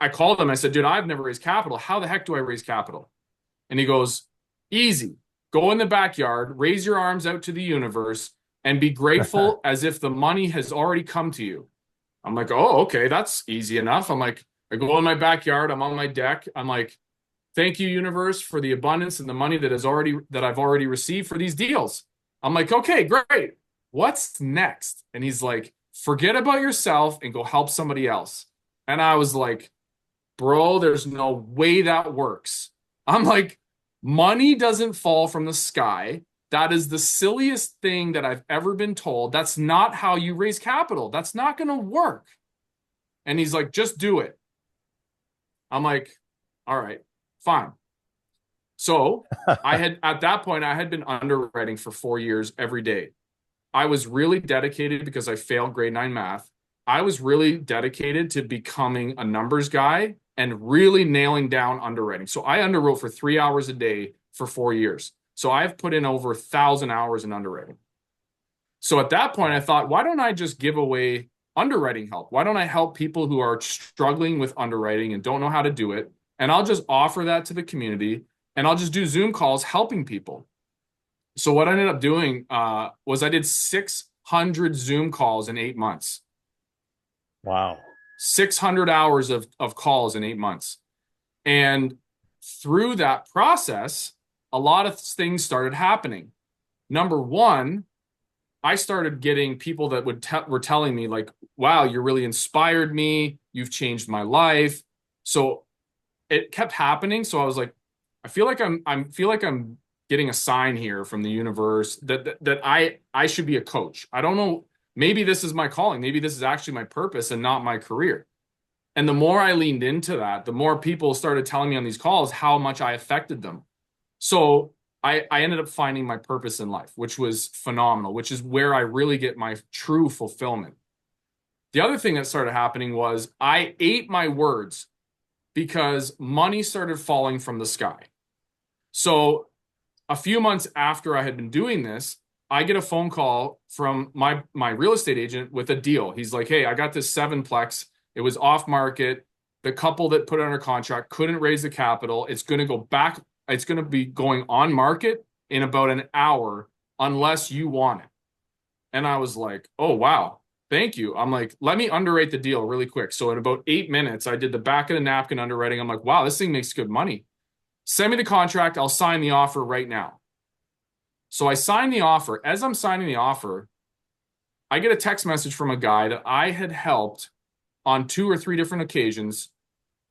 Speaker 2: I called him. I said, dude, I've never raised capital. How the heck do I raise capital? And he goes, easy. Go in the backyard, raise your arms out to the universe, and be grateful as if the money has already come to you. I'm like, oh, okay, that's easy enough. I'm like, I go in my backyard, I'm on my deck. I'm like, thank you, universe, for the abundance and the money that I've already received for these deals. I'm like, okay, great. What's next? And he's like, forget about yourself and go help somebody else. And I was like, bro, there's no way that works. I'm like, money doesn't fall from the sky. That is the silliest thing that I've ever been told. That's not how you raise capital. That's not going to work. And he's like, just do it. I'm like, all right, fine. So at that point, I had been underwriting for 4 years every day. I was really dedicated because I failed grade 9 math. I was really dedicated to becoming a numbers guy and really nailing down underwriting. So I underwrote for 3 hours a day for 4 years. So I've put in over 1,000 hours in underwriting. So at that point, I thought, why don't I just give away underwriting help? Why don't I help people who are struggling with underwriting and don't know how to do it? And I'll just offer that to the community, and I'll just do Zoom calls helping people. So what I ended up doing was I did 600 Zoom calls in 8 months.
Speaker 4: Wow.
Speaker 2: 600 hours of calls in 8 months. And through that process, a lot of things started happening. Number one, I started getting people that were telling me like, wow, you really inspired me. You've changed my life. So it kept happening. So I was like, I feel like I'm getting a sign here from the universe that I should be a coach. I don't know. Maybe this is my calling. Maybe this is actually my purpose and not my career. And the more I leaned into that, the more people started telling me on these calls how much I affected them. So I ended up finding my purpose in life, which was phenomenal, which is where I really get my true fulfillment. The other thing that started happening was I ate my words because money started falling from the sky. So a few months after I had been doing this, I get a phone call from my real estate agent with a deal. He's like, hey, I got this 7-plex. It was off market. The couple that put it under contract couldn't raise the capital. It's going to go back. It's going to be going on market in about an hour unless you want it. And I was like, oh, wow. Thank you. I'm like, let me underwrite the deal really quick. So in about 8 minutes, I did the back of the napkin underwriting. I'm like, wow, this thing makes good money. Send me the contract. I'll sign the offer right now. So I signed the offer. As I'm signing the offer, I get a text message from a guy that I had helped on 2 or 3 different occasions.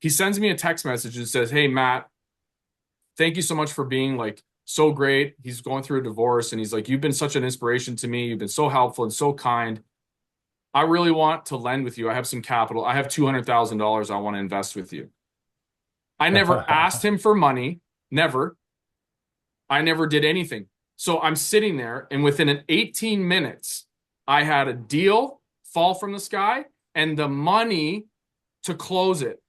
Speaker 2: He sends me a text message and says, hey, Matt, thank you so much for being like so great. He's going through a divorce and he's like, you've been such an inspiration to me. You've been so helpful and so kind. I really want to lend with you. I have some capital. I have $200,000 I want to invest with you. I never asked him for money. Never. I never did anything. So I'm sitting there, and within 18 minutes, I had a deal fall from the sky and the money to close it.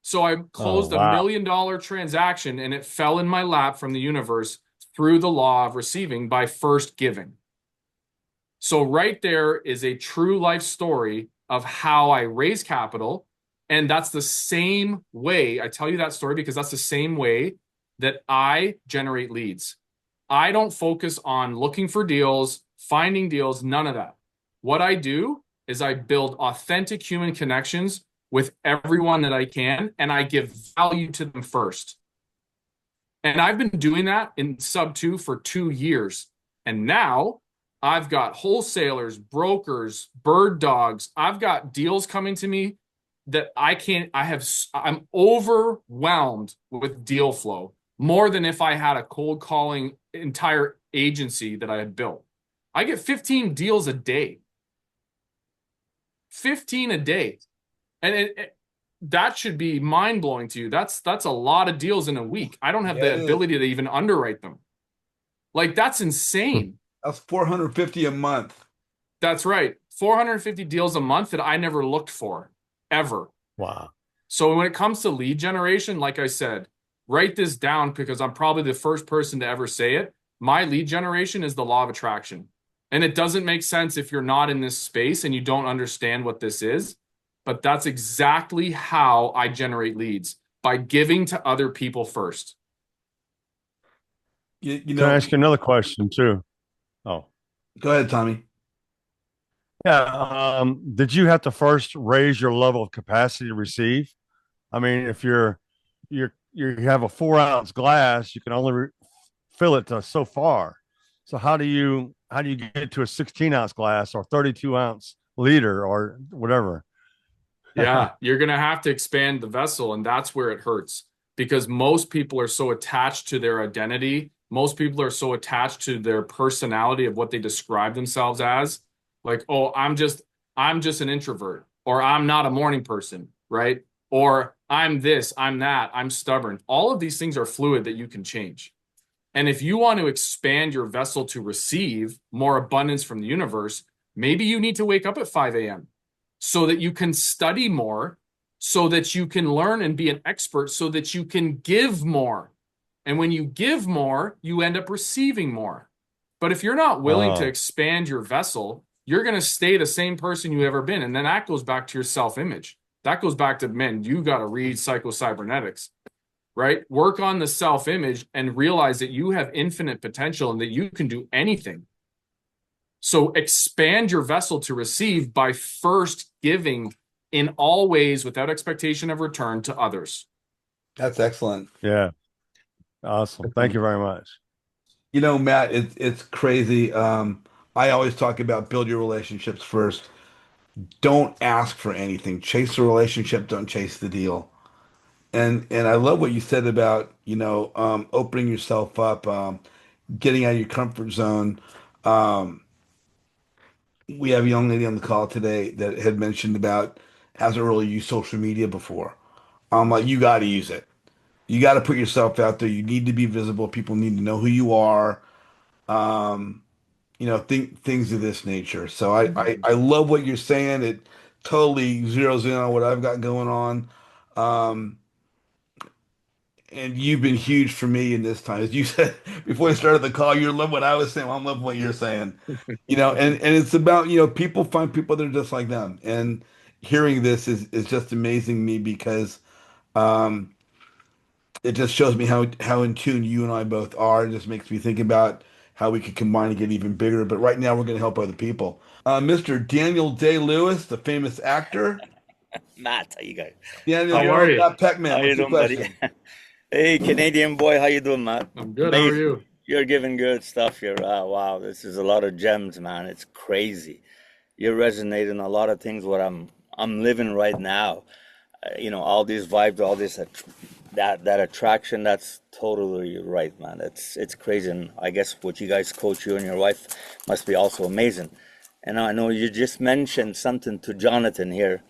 Speaker 2: So I closed
Speaker 4: wow.
Speaker 2: $1 million transaction, and it fell in my lap from the universe through the law of receiving by first giving. So right there is a true life story of how I raise capital. And that's the same way, I tell you that story because that's the same way that I generate leads. I don't focus on looking for deals, finding deals, none of that. What I do is I build authentic human connections with everyone that I can, and I give value to them first. And I've been doing that in sub 2 for 2 years. And now I've got wholesalers, brokers, bird dogs. I've got deals coming to me that I'm overwhelmed with deal flow, more than if I had a cold calling entire agency that I had built. I get 15 deals a day. 15 a day. And that should be mind-blowing to you. That's a lot of deals in a week. I don't have the ability to even underwrite them. Like, that's insane.
Speaker 1: That's 450 a month.
Speaker 2: That's right. 450 deals a month that I never looked for, ever.
Speaker 4: Wow.
Speaker 2: So when it comes to lead generation, like I said, write this down because I'm probably the first person to ever say it. My lead generation is the law of attraction. And it doesn't make sense if you're not in this space and you don't understand what this is. But that's exactly how I generate leads, by giving to other people first.
Speaker 1: You
Speaker 4: Can
Speaker 1: know,
Speaker 4: I ask you another question too? Oh,
Speaker 1: go ahead, Tommy.
Speaker 4: yeah. Did you have to first raise your level of capacity to receive? I mean, if you have a 4 ounce glass, you can only fill it to so far. So how do you get to a 16 ounce glass or 32 ounce liter or whatever?
Speaker 2: Yeah, you're going to have to expand the vessel, and that's where it hurts because most people are so attached to their identity. Most people are so attached to their personality of what they describe themselves as. Like, oh, I'm just an introvert, or I'm not a morning person, right? Or I'm this, I'm that, I'm stubborn. All of these things are fluid that you can change. And if you want to expand your vessel to receive more abundance from the universe, maybe you need to wake up at 5 a.m. so that you can study more, so that you can learn and be an expert, so that you can give more. And when you give more, you end up receiving more. But if you're not willing to expand your vessel, you're going to stay the same person you've ever been. And then that goes back to your self-image. That goes back to, men, you got to read psycho-cybernetics, right? Work on the self-image and realize that you have infinite potential and that you can do anything. So expand your vessel to receive by first giving in all ways without expectation of return to others.
Speaker 1: That's excellent.
Speaker 4: Yeah. Awesome. Thank you very much.
Speaker 1: You know, Matt, it's crazy. I always talk about build your relationships first. Don't ask for anything. Chase the relationship, don't chase the deal. And I love what you said about, opening yourself up, getting out of your comfort zone. Um, we have a young lady on the call today that had mentioned about hasn't really used social media before. I'm like, you got to use it. You got to put yourself out there. You need to be visible. People need to know who you are. Um, things of this nature. So I love what you're saying. It totally zeroes in on what I've got going on. Um, and you've been huge for me in this time. As you said before we started the call, you love what I was saying. Well, I'm loving what you're saying. And it's about, people find people that are just like them. And hearing this is just amazing me because um it just shows me how in tune you and I both are. It just makes me think about how we could combine and get even bigger. But right now we're going to help other people. Mr. Daniel Day-Lewis, the famous actor.
Speaker 5: Matt, how you going?
Speaker 1: Daniel,
Speaker 2: How are you?
Speaker 1: Matt Poechman,
Speaker 5: How
Speaker 1: what's
Speaker 5: you
Speaker 1: your
Speaker 5: doing, buddy?
Speaker 1: question?
Speaker 5: Hey, Canadian boy, how you doing, Matt?
Speaker 2: I'm good. How are
Speaker 5: Amazing.
Speaker 2: you?
Speaker 5: You're giving good stuff here. Wow, this is a lot of gems, man. It's crazy. You're resonating a lot of things what I'm living right now. All these vibes, all this that attraction. That's totally right, man. It's crazy, and I guess what you guys coach, you and your wife, must be also amazing. And I know you just mentioned something to Jonathan here.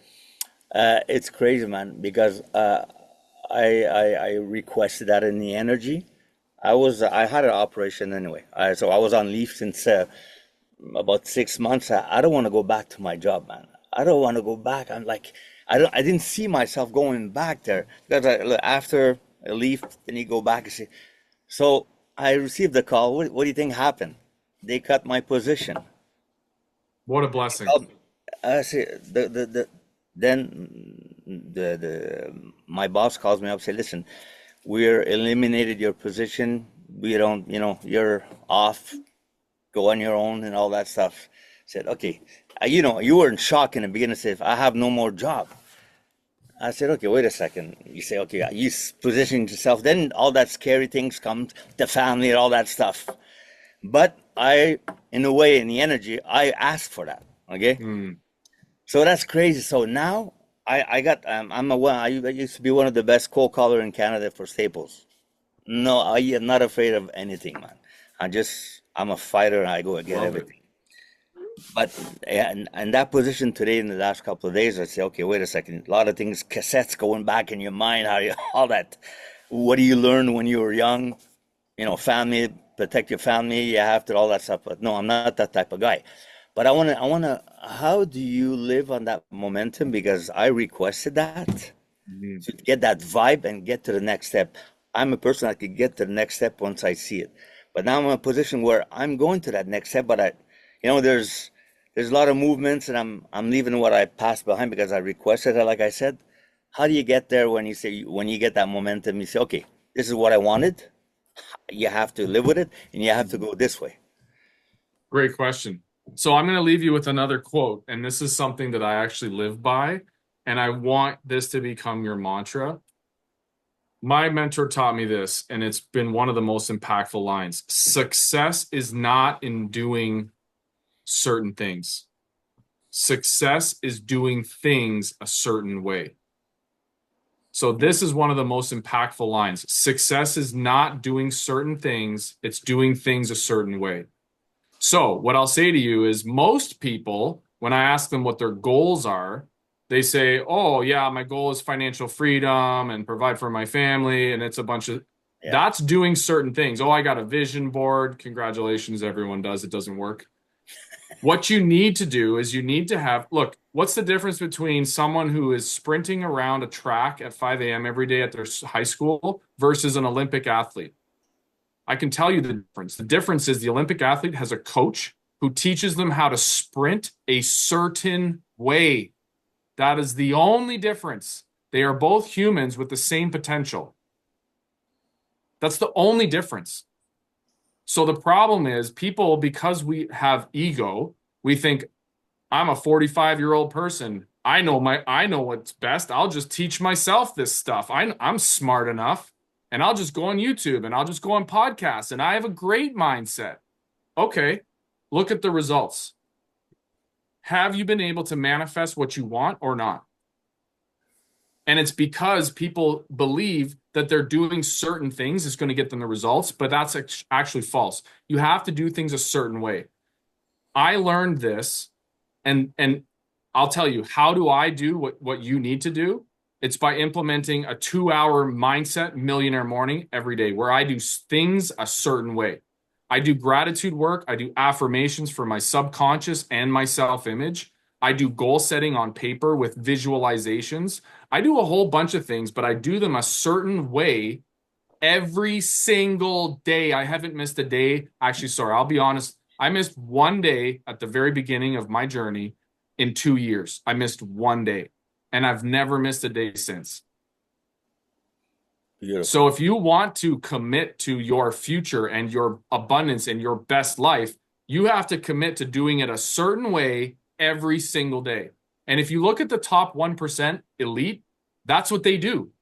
Speaker 5: It's crazy, man, because I requested that in the energy. I had an operation anyway. So I was on leave since about 6 months. I don't want to go back to my job, man. I don't want to go back. I'm like, I didn't see myself going back there because after I leave, then you go back and see. So I received the call. What do you think happened? They cut my position.
Speaker 2: What a blessing.
Speaker 5: I see my boss calls me up, say, listen, we're eliminated your position. We don't, you're off, go on your own and all that stuff. Said, okay, you were in shock in the beginning. Said, I have no more job. I said, okay, wait a second. You say, okay, you position yourself. Then all that scary things come, the family and all that stuff. But in a way, in the energy, I asked for that. Okay. So that's crazy. So now I used to be one of the best cold caller in Canada for Staples. No, I am not afraid of anything, man. I'm a fighter and I go and get everything. But and that position today in the last couple of days, I say, okay, wait a second. A lot of things, cassettes going back in your mind, all that. What do you learn when you were young? Family, protect your family. You have to, all that stuff. But no, I'm not that type of guy. But I wanna. How do you live on that momentum? Because I requested that to get that vibe and get to the next step. I'm a person that could get to the next step once I see it. But now I'm in a position where I'm going to that next step. But there's a lot of movements, and I'm leaving what I passed behind because I requested it. Like I said, how do you get there when you get that momentum? You say, okay, this is what I wanted. You have to live with it, and you have to go this way.
Speaker 2: Great question. So I'm going to leave you with another quote, and this is something that I actually live by, and I want this to become your mantra. My mentor taught me this, and it's been one of the most impactful lines. Success is not in doing certain things. Success is doing things a certain way. So this is one of the most impactful lines. Success is not doing certain things. It's doing things a certain way. So what I'll say to you is most people, when I ask them what their goals are, they say, oh, yeah, my goal is financial freedom and provide for my family. And it's a bunch of, that's doing certain things. Oh, I got a vision board. Congratulations, everyone does. It doesn't work. What you need to do is you need to have, look, what's the difference between someone who is sprinting around a track at 5 a.m. every day at their high school versus an Olympic athlete? I can tell you the difference. The difference is the Olympic athlete has a coach who teaches them how to sprint a certain way. That is the only difference. They are both humans with the same potential. That's the only difference. So the problem is people, because we have ego, we think I'm a 45-year-old person. I know what's best. I'll just teach myself this stuff. I'm smart enough. And I'll just go on YouTube and I'll just go on podcasts and I have a great mindset. Okay, look at the results. Have you been able to manifest what you want or not? And it's because people believe that they're doing certain things is going to get them the results, but that's actually false. You have to do things a certain way. I learned this, and I'll tell you, how do I do what you need to do? It's by implementing a 2-hour mindset millionaire morning every day where I do things a certain way. I do gratitude work. I do affirmations for my subconscious and my self-image. I do goal setting on paper with visualizations. I do a whole bunch of things, but I do them a certain way every single day. I haven't missed a day. Actually, sorry, I'll be honest. I missed one day at the very beginning of my journey in 2 years. I missed one day. And I've never missed a day since. Beautiful. So if you want to commit to your future and your abundance and your best life, you have to commit to doing it a certain way every single day. And if you look at the top 1% elite, that's what they do.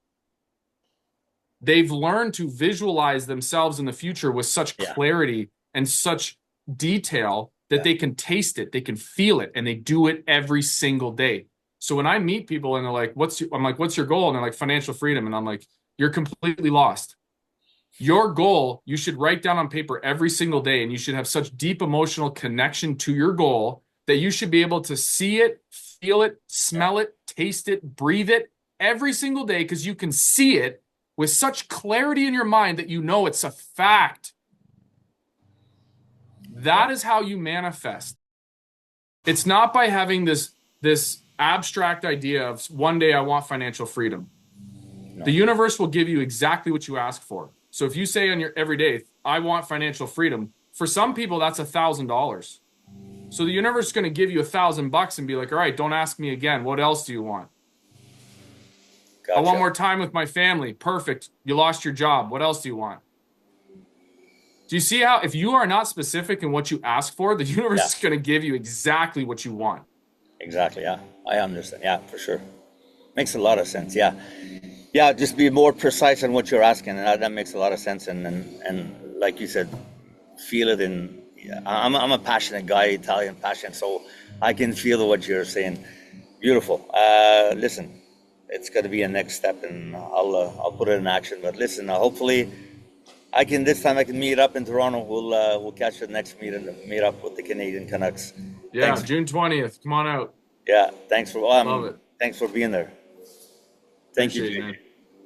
Speaker 2: They've learned to visualize themselves in the future with such clarity and such detail that they can taste it, they can feel it, and they do it every single day. So when I meet people and they're like, I'm like, what's your goal? And they're like, financial freedom. And I'm like, you're completely lost. Your goal, you should write down on paper every single day, and you should have such deep emotional connection to your goal that you should be able to see it, feel it, smell it, taste it, breathe it every single day because you can see it with such clarity in your mind that you know it's a fact. That is how you manifest. It's not by having this abstract idea of one day I want financial freedom. No. The universe will give you exactly what you ask for. So if you say on your every day, I want financial freedom, for some people that's $1,000. So the universe is going to give you $1,000 and be like, all right, don't ask me again. What else do you want? Gotcha. I want more time with my family. Perfect. You lost your job. What else do you want? Do you see how if you are not specific in what you ask for, the universe is going to give you exactly what you want?
Speaker 5: Exactly. Yeah, I understand. Yeah, for sure. Makes a lot of sense. Yeah. Yeah, just be more precise on what you're asking. And that makes a lot of sense. And like you said, feel it in. Yeah, I'm a passionate guy, Italian passionate, so I can feel what you're saying. Beautiful. Listen, it's got to be a next step, and I'll put it in action. But listen, hopefully, this time I can meet up in Toronto. We'll catch the next meet up with the Canadian Canucks.
Speaker 2: Yeah, thanks. June 20th. Come on out.
Speaker 5: Yeah, thanks for thanks for being there. Thank you,
Speaker 2: man.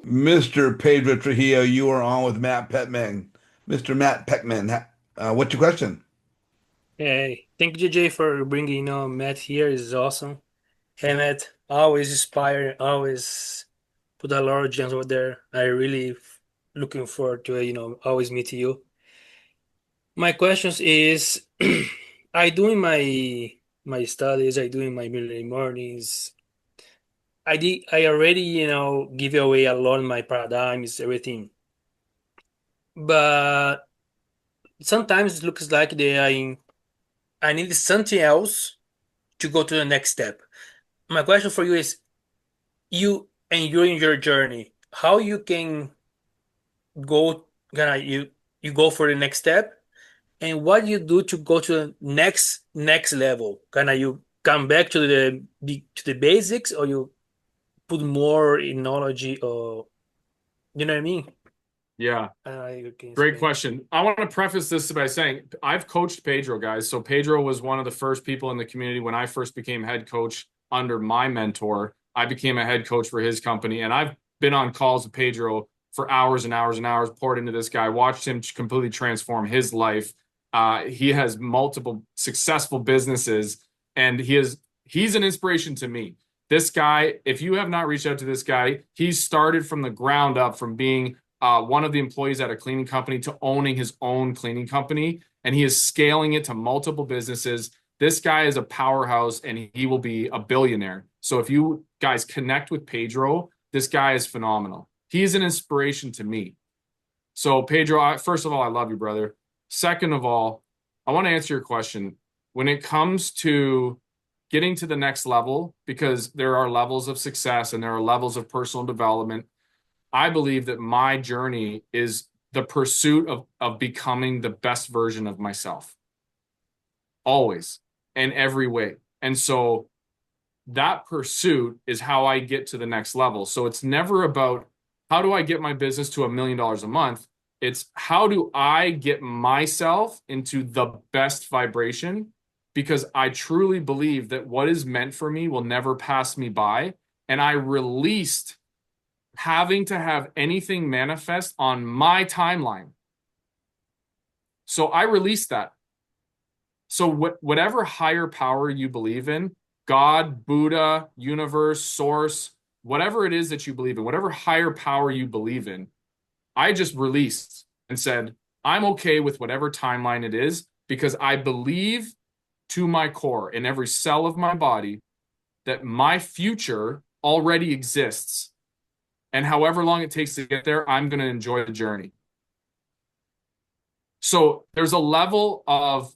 Speaker 1: Mr. Pedro Trujillo, you are on with Matt Poechman. Mr. Matt Poechman, what's your question?
Speaker 6: Hey, thank you, JJ, for bringing Matt here. It's awesome. Hey, Matt, always inspired, always put a lot of gems over there. I really looking forward to always meet you. My questions is, I doing my studies, I doing my midday mornings. I already give away a lot of my paradigms, everything, but sometimes it looks like I need something else to go to the next step. My question for you is, you and during your journey, how you can go, you go for the next step, and what you do to go to the next level? You come back to the basics, or you put more in knowledge, or you know what I mean?
Speaker 2: Yeah. Great question. I want to preface this by saying I've coached Pedro, guys. So Pedro was one of the first people in the community when I first became head coach under my mentor. I became a head coach for his company, and I've been on calls with Pedro for hours and hours and hours, poured into this guy, watched him completely transform his life. He has multiple successful businesses, and he's an inspiration to me. This guy, if you have not reached out to this guy, he started from the ground up, from being one of the employees at a cleaning company to owning his own cleaning company, and he is scaling it to multiple businesses. This guy is a powerhouse, and he will be a billionaire. So if you guys connect with Pedro, this guy is phenomenal. He's an inspiration to me. So Pedro, first of all, I love you, brother. Second of all, I want to answer your question. When it comes to getting to the next level, because there are levels of success and there are levels of personal development, I believe that my journey is the pursuit of becoming the best version of myself. Always, in every way. And so that pursuit is how I get to the next level. So it's never about how do I get my business to $1 million a month? It's how do I get myself into the best vibration? Because I truly believe that what is meant for me will never pass me by. And I released having to have anything manifest on my timeline. So I released that. So whatever higher power you believe in, God, Buddha, universe, source, whatever it is that you believe in, whatever higher power you believe in, I just released and said, I'm okay with whatever timeline it is, because I believe to my core, in every cell of my body, that my future already exists. And however long it takes to get there, I'm going to enjoy the journey. So there's a level of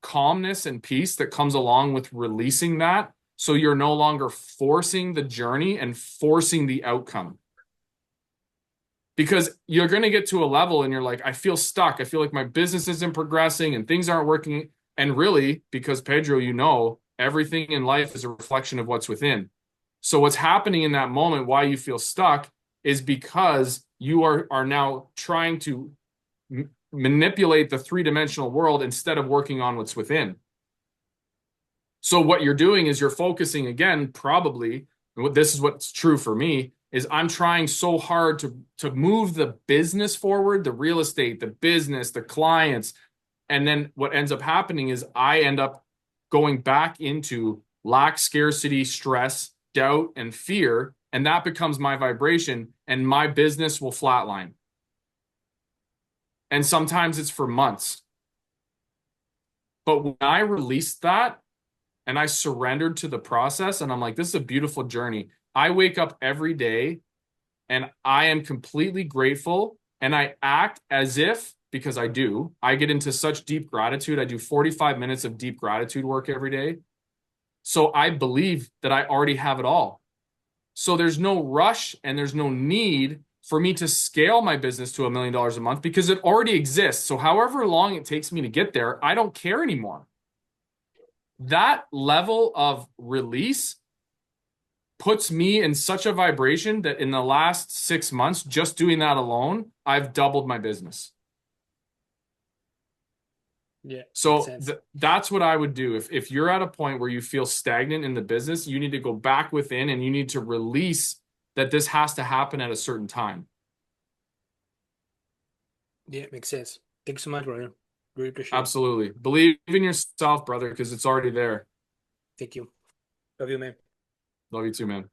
Speaker 2: calmness and peace that comes along with releasing that. So you're no longer forcing the journey and forcing the outcome. Because you're going to get to a level and you're like, I feel stuck. I feel like my business isn't progressing and things aren't working. And really, because Pedro, everything in life is a reflection of what's within. So what's happening in that moment, why you feel stuck, is because you are now trying to manipulate the three-dimensional world instead of working on what's within. So what you're doing is you're focusing again, probably, and this is what's true for me, is I'm trying so hard to move the business forward, the real estate, the business, the clients. And then what ends up happening is I end up going back into lack, scarcity, stress, doubt, and fear. And that becomes my vibration, and my business will flatline. And sometimes it's for months. But when I released that and I surrendered to the process, and I'm like, this is a beautiful journey. I wake up every day and I am completely grateful, and I act as if, because I do, I get into such deep gratitude. I do 45 minutes of deep gratitude work every day. So I believe that I already have it all. So there's no rush and there's no need for me to scale my business to $1 million a month, because it already exists. So however long it takes me to get there, I don't care anymore. That level of release puts me in such a vibration that in the last 6 months, just doing that alone, I've doubled my business.
Speaker 6: Yeah.
Speaker 2: So that's what I would do. If you're at a point where you feel stagnant in the business, you need to go back within and you need to release that this has to happen at a certain time.
Speaker 6: Yeah, makes sense. Thanks so much, brother. Really appreciate it.
Speaker 2: Absolutely. Believe in yourself, brother, because it's already there.
Speaker 6: Thank you. Love you, man.
Speaker 2: Love you too, man.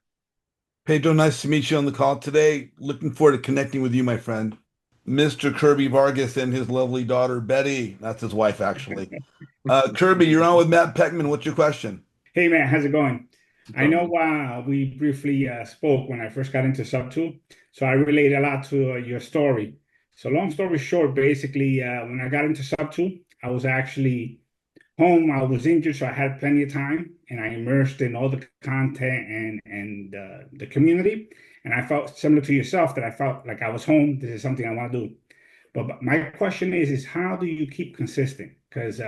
Speaker 1: Pedro, nice to meet you on the call today. Looking forward to connecting with you, my friend. Mr. Kirby Vargas and his lovely daughter, Betty. That's his wife, actually. Kirby, you're on with Matt Poechman. What's your question?
Speaker 7: Hey man, how's it going? I know we briefly spoke when I first got into Sub 2, so I relate a lot to your story. So long story short, basically, when I got into Sub 2, I was actually home. I was injured, so I had plenty of time, and I immersed in all the content and the community. And I felt similar to yourself that I felt like I was home. This is something I want to do. But my question is how do you keep consistent? Because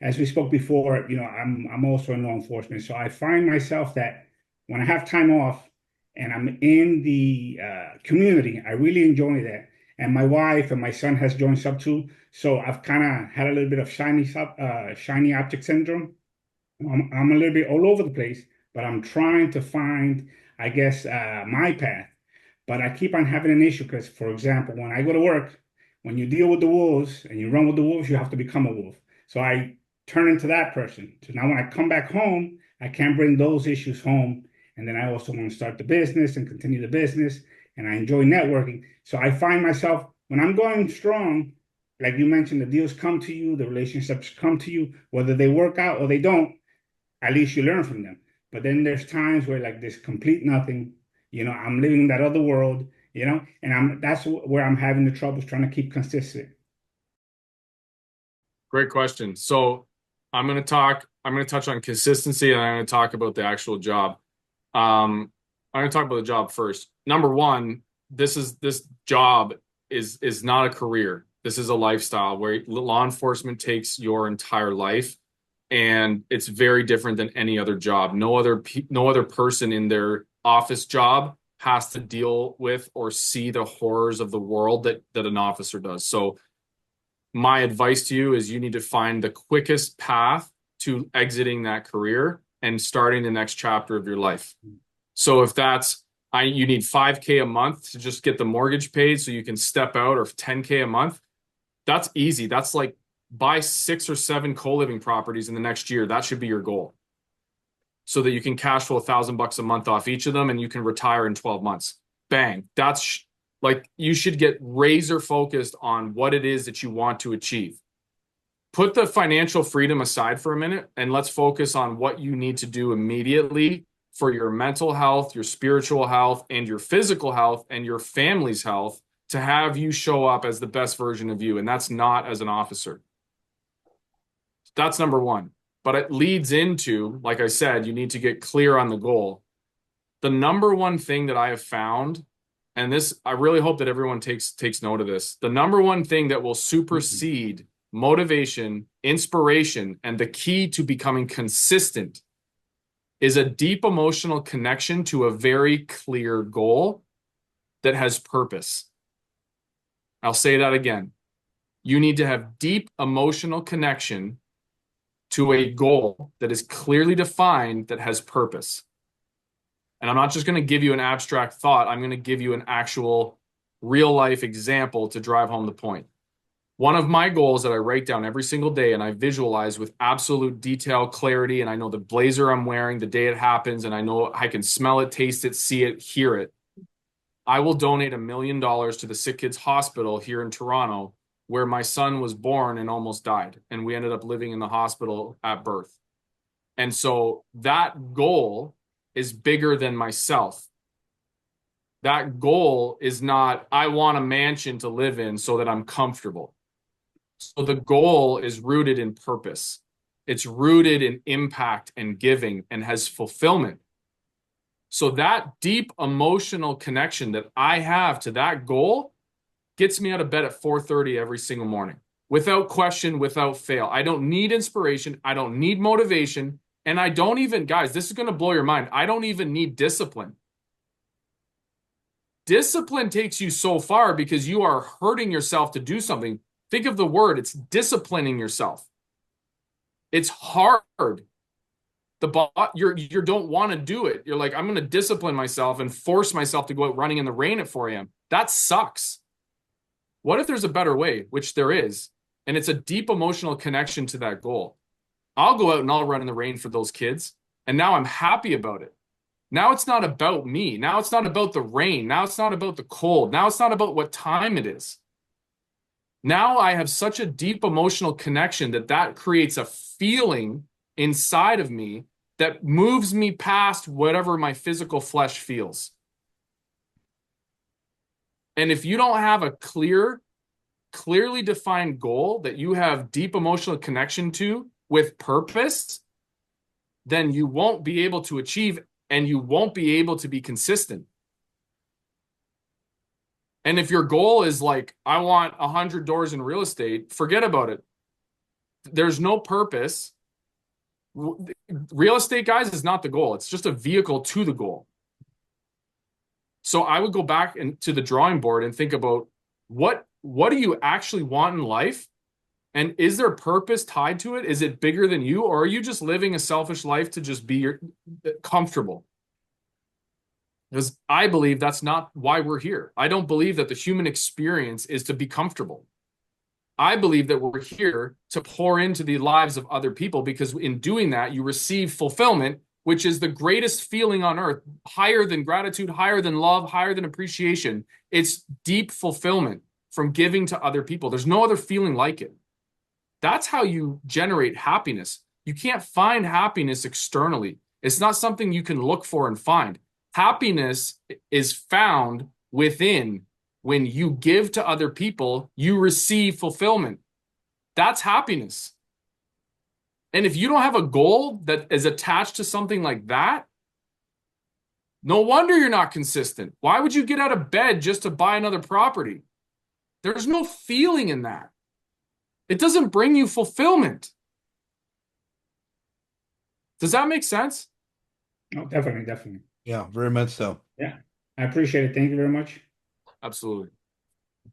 Speaker 7: as we spoke before, I'm also in law enforcement, so I find myself that when I have time off and I'm in the community, I really enjoy that. And my wife and my son has joined Sub 2, so I've kind of had a little bit of shiny object syndrome. I'm a little bit all over the place, but I'm trying to find, I guess, my path. But I keep on having an issue because, for example, when I go to work, when you deal with the wolves and you run with the wolves, you have to become a wolf. So I turn into that person. So now when I come back home, I can't bring those issues home. And then I also want to start the business and continue the business. And I enjoy networking. So I find myself, when I'm going strong, like you mentioned, the deals come to you, the relationships come to you, whether they work out or they don't, at least you learn from them. But then there's times where like this complete nothing, I'm living in that other world, and that's where I'm having the troubles trying to keep consistent.
Speaker 2: Great question. So I'm going to touch on consistency, and I'm going to talk about the actual job. I'm going to talk about the job first. Number one, this job is not a career. This is a lifestyle where law enforcement takes your entire life, and it's very different than any other job. No other person in their office job has to deal with or see the horrors of the world that an officer does. So my advice to you is you need to find the quickest path to exiting that career and starting the next chapter of your life. So if you need $5K a month to just get the mortgage paid so you can step out, or $10K a month, that's easy. That's like buy 6 or 7 co-living properties in the next year. That should be your goal, so that you can cash flow $1,000 a month off each of them and you can retire in 12 months. Bang. That's like, you should get razor focused on what it is that you want to achieve. Put the financial freedom aside for a minute and let's focus on what you need to do immediately for your mental health, your spiritual health, and your physical health, and your family's health, to have you show up as the best version of you. And that's not as an officer. That's number one. But it leads into, like I said, you need to get clear on the goal. The number one thing that I have found, and this, I really hope that everyone takes note of this, the number one thing that will supersede motivation, inspiration, and the key to becoming consistent is a deep emotional connection to a very clear goal that has purpose. I'll say that again. You need to have deep emotional connection to a goal that is clearly defined, that has purpose. And I'm not just going to give you an abstract thought. I'm going to give you an actual real life example to drive home the point. One of my goals that I write down every single day and I visualize with absolute detail, clarity, and I know the blazer I'm wearing the day it happens, and I know I can smell it, taste it, see it, hear it. I will donate $1 million to the Sick Kids Hospital here in Toronto, where my son was born and almost died. And we ended up living in the hospital at birth. And so that goal is bigger than myself. That goal is not, I want a mansion to live in so that I'm comfortable. So the goal is rooted in purpose. It's rooted in impact and giving and has fulfillment. So that deep emotional connection that I have to that goal gets me out of bed at 4:30 every single morning, without question, without fail. I don't need inspiration. I don't need motivation. And I don't even, guys, this is going to blow your mind. I don't even need discipline. Discipline takes you so far because you are hurting yourself to do something. Think of the word, it's disciplining yourself. It's hard. You don't want to do it. You're like, I'm going to discipline myself and force myself to go out running in the rain at 4 a.m. That sucks. What if there's a better way, which there is, and it's a deep emotional connection to that goal? I'll go out and I'll run in the rain for those kids, and now I'm happy about it. Now it's not about me. Now it's not about the rain. Now it's not about the cold. Now it's not about what time it is. Now I have such a deep emotional connection that creates a feeling inside of me that moves me past whatever my physical flesh feels. And if you don't have a clearly defined goal that you have deep emotional connection to with purpose, then you won't be able to achieve, and you won't be able to be consistent. And if your goal is like, I want 100 doors in real estate, forget about it. There's no purpose. Real estate, guys, is not the goal. It's just a vehicle to the goal. So I would go back to the drawing board and think about what do you actually want in life? And is there purpose tied to it? Is it bigger than you? Or are you just living a selfish life to just be comfortable? Because I believe that's not why we're here. I don't believe that the human experience is to be comfortable. I believe that we're here to pour into the lives of other people, because in doing that, you receive fulfillment, which is the greatest feeling on earth, higher than gratitude, higher than love, higher than appreciation. It's deep fulfillment from giving to other people. There's no other feeling like it. That's how you generate happiness. You can't find happiness externally. It's not something you can look for and find. Happiness is found within. When you give to other people, you receive fulfillment. That's happiness. And if you don't have a goal that is attached to something like that, no wonder you're not consistent. Why would you get out of bed just to buy another property? There's no feeling in that. It doesn't bring you fulfillment. Does that make sense?
Speaker 7: Oh, definitely, definitely.
Speaker 1: Yeah, very much so.
Speaker 7: Yeah, I appreciate it. Thank you very much.
Speaker 2: Absolutely.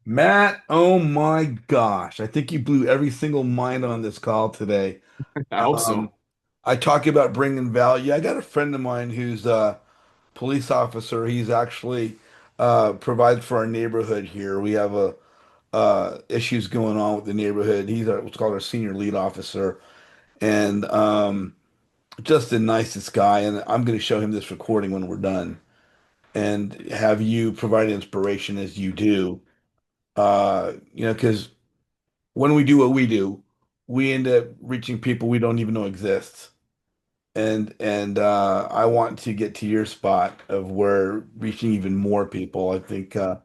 Speaker 1: Matt, oh my gosh. I think you blew every single mind on this call today.
Speaker 2: I hope so.
Speaker 1: I talk about bringing value. I got a friend of mine who's a police officer. He's actually provides for our neighborhood here. We have a issues going on with the neighborhood. He's what's called our senior lead officer, and just the nicest guy. And I'm going to show him this recording when we're done, and have you provide inspiration as you do. Because when we do what we do, we end up reaching people we don't even know exist. And I want to get to your spot of where reaching even more people. I think so,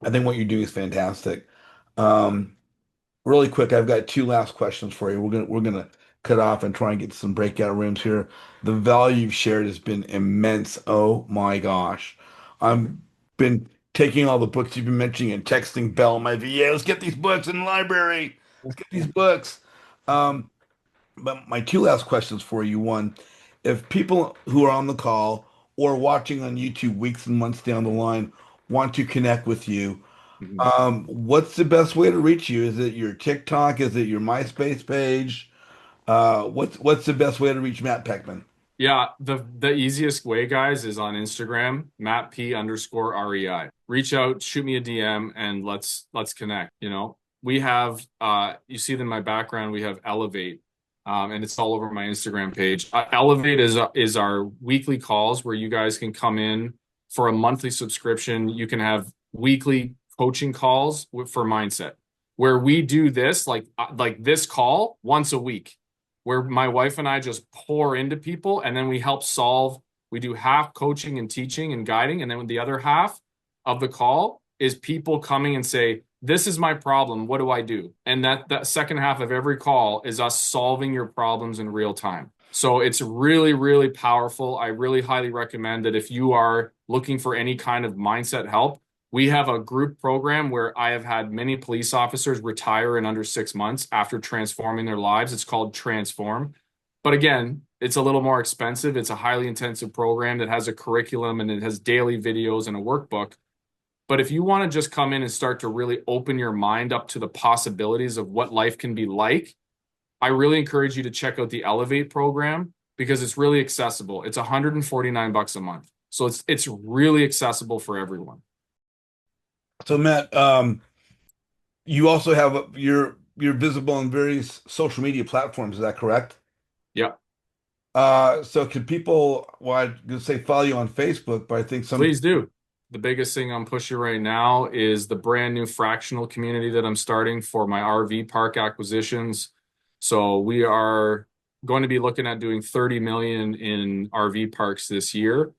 Speaker 1: I think what you're doing is fantastic. Um, Really quick, I've got two last questions for you. We're gonna cut off and try and get some breakout rooms here. The value you've shared has been immense. Oh my gosh. I've been taking all the books you've been mentioning and texting Bell on my VA. Let's get these books in the library. Let's get these books. Um, but my two last questions for you. One, if people who are on the call or watching on YouTube weeks and months down the line want to connect with you,
Speaker 2: Mhm.
Speaker 1: What's the best way to reach you? Is it your TikTok? Is it your MySpace page? What's the best way to reach Matt Poechman?
Speaker 2: Yeah, the easiest way, guys, is on Instagram, Matt P underscore REI. Reach out, shoot me a DM, and let's connect. You know, we have you see in my background, we have Elevate, and it's all over my Instagram page. Elevate is our weekly calls where you guys can come in for a monthly subscription. You can have weekly coaching calls for mindset, where we do this like this call once a week where my wife and I just pour into people and then we help solve. We do half coaching and teaching and guiding. And then the other half of the call is people coming and say, this is my problem. What do I do? And that second half of every call is us solving your problems in real time. So it's really, really powerful. I really highly recommend that if you are looking for any kind of mindset help, we have a group program where I have had many police officers retire in under 6 months after transforming their lives. It's called Transform. But again, it's a little more expensive. It's a highly intensive program that has a curriculum and it has daily videos and a workbook. But if you want to just come in and start to really open your mind up to the possibilities of what life can be like, I really encourage you to check out the Elevate program because it's really accessible. It's $149 a month. So it's really accessible for everyone.
Speaker 1: So Matt, you also have you're visible on various social media platforms. Is that correct?
Speaker 2: Yep.
Speaker 1: So can people, well, I'd just say follow you on Facebook, but I think some.
Speaker 2: Please do. The biggest thing I'm pushing right now is the brand new fractional community that I'm starting for my RV park acquisitions. So we are going to be looking at doing 30 million in RV parks this year,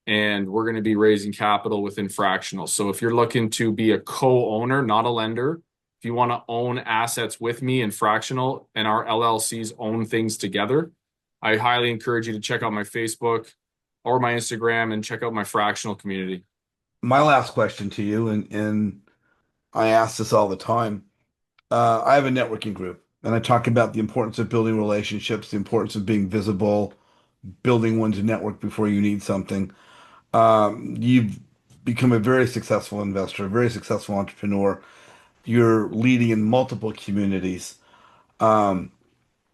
Speaker 2: and we're going to be raising capital within fractional. So if you're looking to be a co-owner, not a lender, if you want to own assets with me in fractional and our LLCs own things together, I highly encourage you to check out my Facebook or my Instagram and check out my fractional community.
Speaker 1: My last question to you, and I ask this all the time. I have a networking group, and I talk about the importance of building relationships, the importance of being visible, building one's network before you need something. You've become a very successful investor, a very successful entrepreneur. You're leading in multiple communities. Um,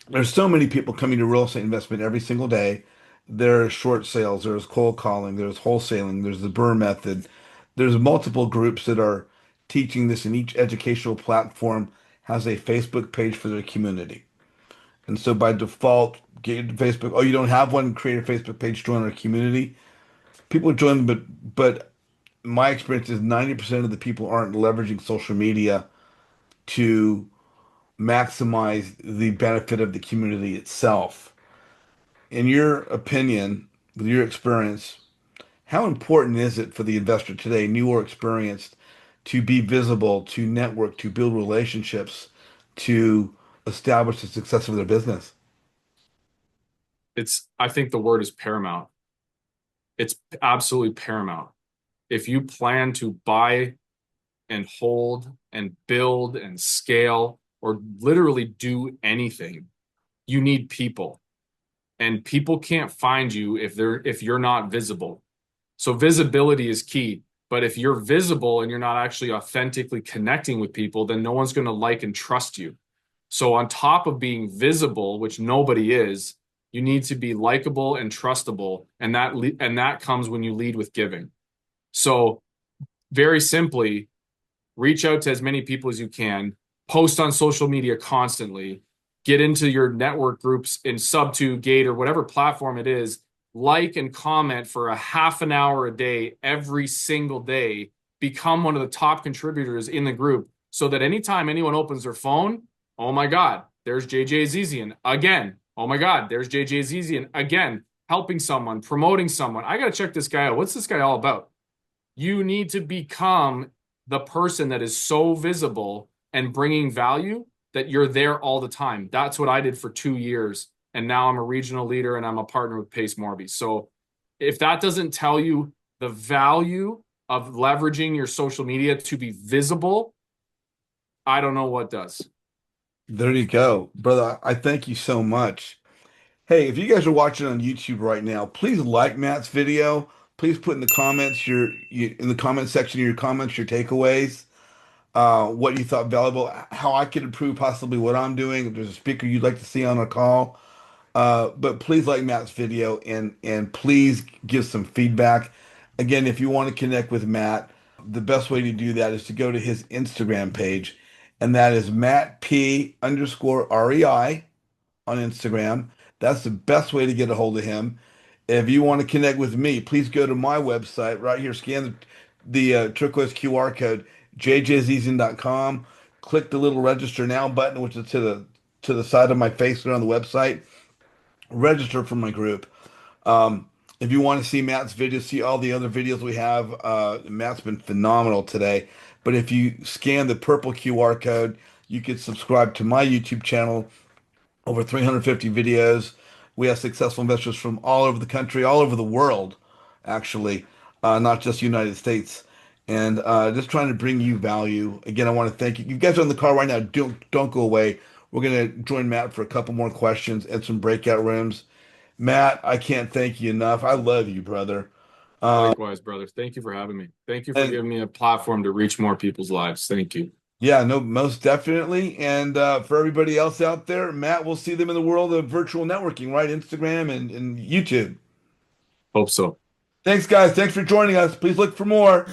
Speaker 1: there's so many people coming to real estate investment every single day. There's short sales, there's cold calling, there's wholesaling, there's the Burr method. There's multiple groups that are teaching this, and each educational platform has a Facebook page for their community. And so by default, get into Facebook. Oh, you don't have one? Create a Facebook page, join our community. People join, but my experience is 90% of the people aren't leveraging social media to maximize the benefit of the community itself. In your opinion, with your experience, how important is it for the investor today, new or experienced, to be visible, to network, to build relationships, to establish the success of their business?
Speaker 2: I think the word is paramount. It's absolutely paramount. If you plan to buy and hold and build and scale or literally do anything, you need people. And people can't find you if you're not visible. So visibility is key. But if you're visible and you're not actually authentically connecting with people, then no one's going to like and trust you. So on top of being visible, which nobody is, you need to be likable and trustable, and that comes when you lead with giving. So very simply, reach out to as many people as you can, post on social media constantly, get into your network groups in Sub2, Gate, or whatever platform it is, like and comment for a half an hour a day, every single day, become one of the top contributors in the group so that anytime anyone opens their phone, oh my God, there's JJ Azizian again. Oh my God, there's JJ Azizian again, helping someone, promoting someone. I got to check this guy out. What's this guy all about? You need to become the person that is so visible and bringing value that you're there all the time. That's what I did for 2 years. And now I'm a regional leader and I'm a partner with Pace Morby. So if that doesn't tell you the value of leveraging your social media to be visible, I don't know what does.
Speaker 1: There you go, brother. I thank you so much. Hey, if you guys are watching on YouTube right now, please like Matt's video. Please put in the comments in the comment section of your comments your takeaways. what you thought valuable, how I could improve possibly what I'm doing. If there's a speaker you'd like to see on a call, but please like Matt's video and please give some feedback. Again, if you want to connect with Matt, the best way to do that is to go to his Instagram page, and that is Matt P underscore REI on Instagram. That's the best way to get a hold of him. If you want to connect with me, please go to my website right here, scan the turquoise QR code, jjzizian.com. Click the little register now button, which is to the side of my face there on the website. Register for my group. If you want to see Matt's videos, see all the other videos we have, Matt's been phenomenal today. But if you scan the purple QR code, you can subscribe to my YouTube channel. Over 350 videos. We have successful investors from all over the country, all over the world, actually, not just United States. And just trying to bring you value. Again, I want to thank you. You guys are in the car right now. Don't go away. We're going to join Matt for a couple more questions and some breakout rooms. Matt, I can't thank you enough. I love you, brother.
Speaker 2: Likewise, brother. Thank you for having me. Thank you for
Speaker 1: And
Speaker 2: giving me a platform to reach more people's lives. Thank you.
Speaker 1: yeah, no, most definitely. And for everybody else out there, Matt, we'll see them in the world of virtual networking, right? Instagram and YouTube.
Speaker 2: Hope so.
Speaker 1: Thanks, guys. Thanks for joining us. Please look for more.